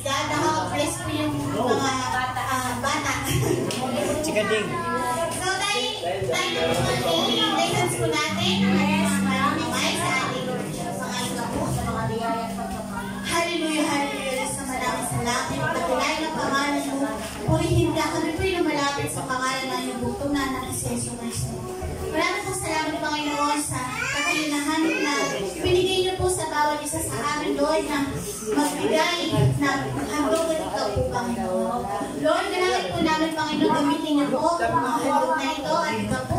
God. Naka-bless po yung mga bata. Chikading. So, tayo yung lessons po natin. Maraming sa ating mga ito po. Hallelujah, hallelujah. Sa maraming salamat. Pagkilay ng pangalan mo. Purihin ka. Kami po'y lumalapit sa pangalan ng iyong bukong na ng Isenso Cristo. Maraming po salamat, Panginoon, sa kakayunahan na binigay niyo po sa bawat isa sa amin, Lord, na magbigay ng handog at ikaw po, Panginoon. Lord, dalangin po namin, Panginoon, gamitin niyo po ang mga handog na ito at ikaw po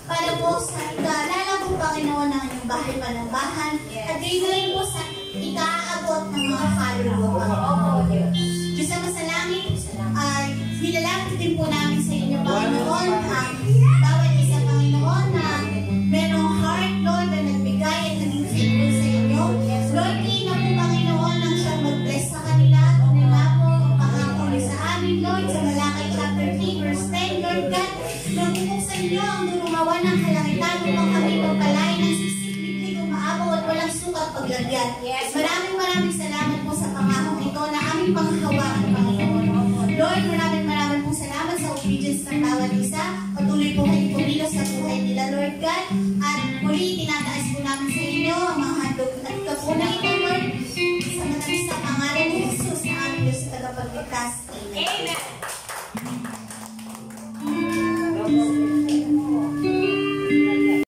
para po sa ikaalala po, Panginoon, ng inyong bahay panambahan at gayon po sa ikaabot ng mga kaluluwa, Panginoon. Diyos sa masalangit, nilalapit din po namin sa inyo, Panginoon, bawat isa, Panginoon, na merong heart, Lord, na nagbigay at naging faithful sa inyo. Lord, hindi na po, Panginoon, ang siyang mag-bless sa kanila. Kung nga po, pangako niyo sa amin, Lord, sa Malakay chapter 3, verse 10, Lord God, nagpupuksan niyo ang durumawa ng kalangitan upang kami pagpalain ng sisig-biblig umaabot at walang sukat paglagyan. Maraming salamat po sa pangako ito na aming panghawakan, Panginoon. Lord, maraming po salamat sa obedience ng bawat isa. Patuloy po kayong pumilos sa buhay nila, Lord God. At muli, tinataas po namin sa inyo ang mga handog at kapunay ito, Lord. Sa matamis na pangalan ni Jesus na aming Diyos sa tagapagligtas. Amen.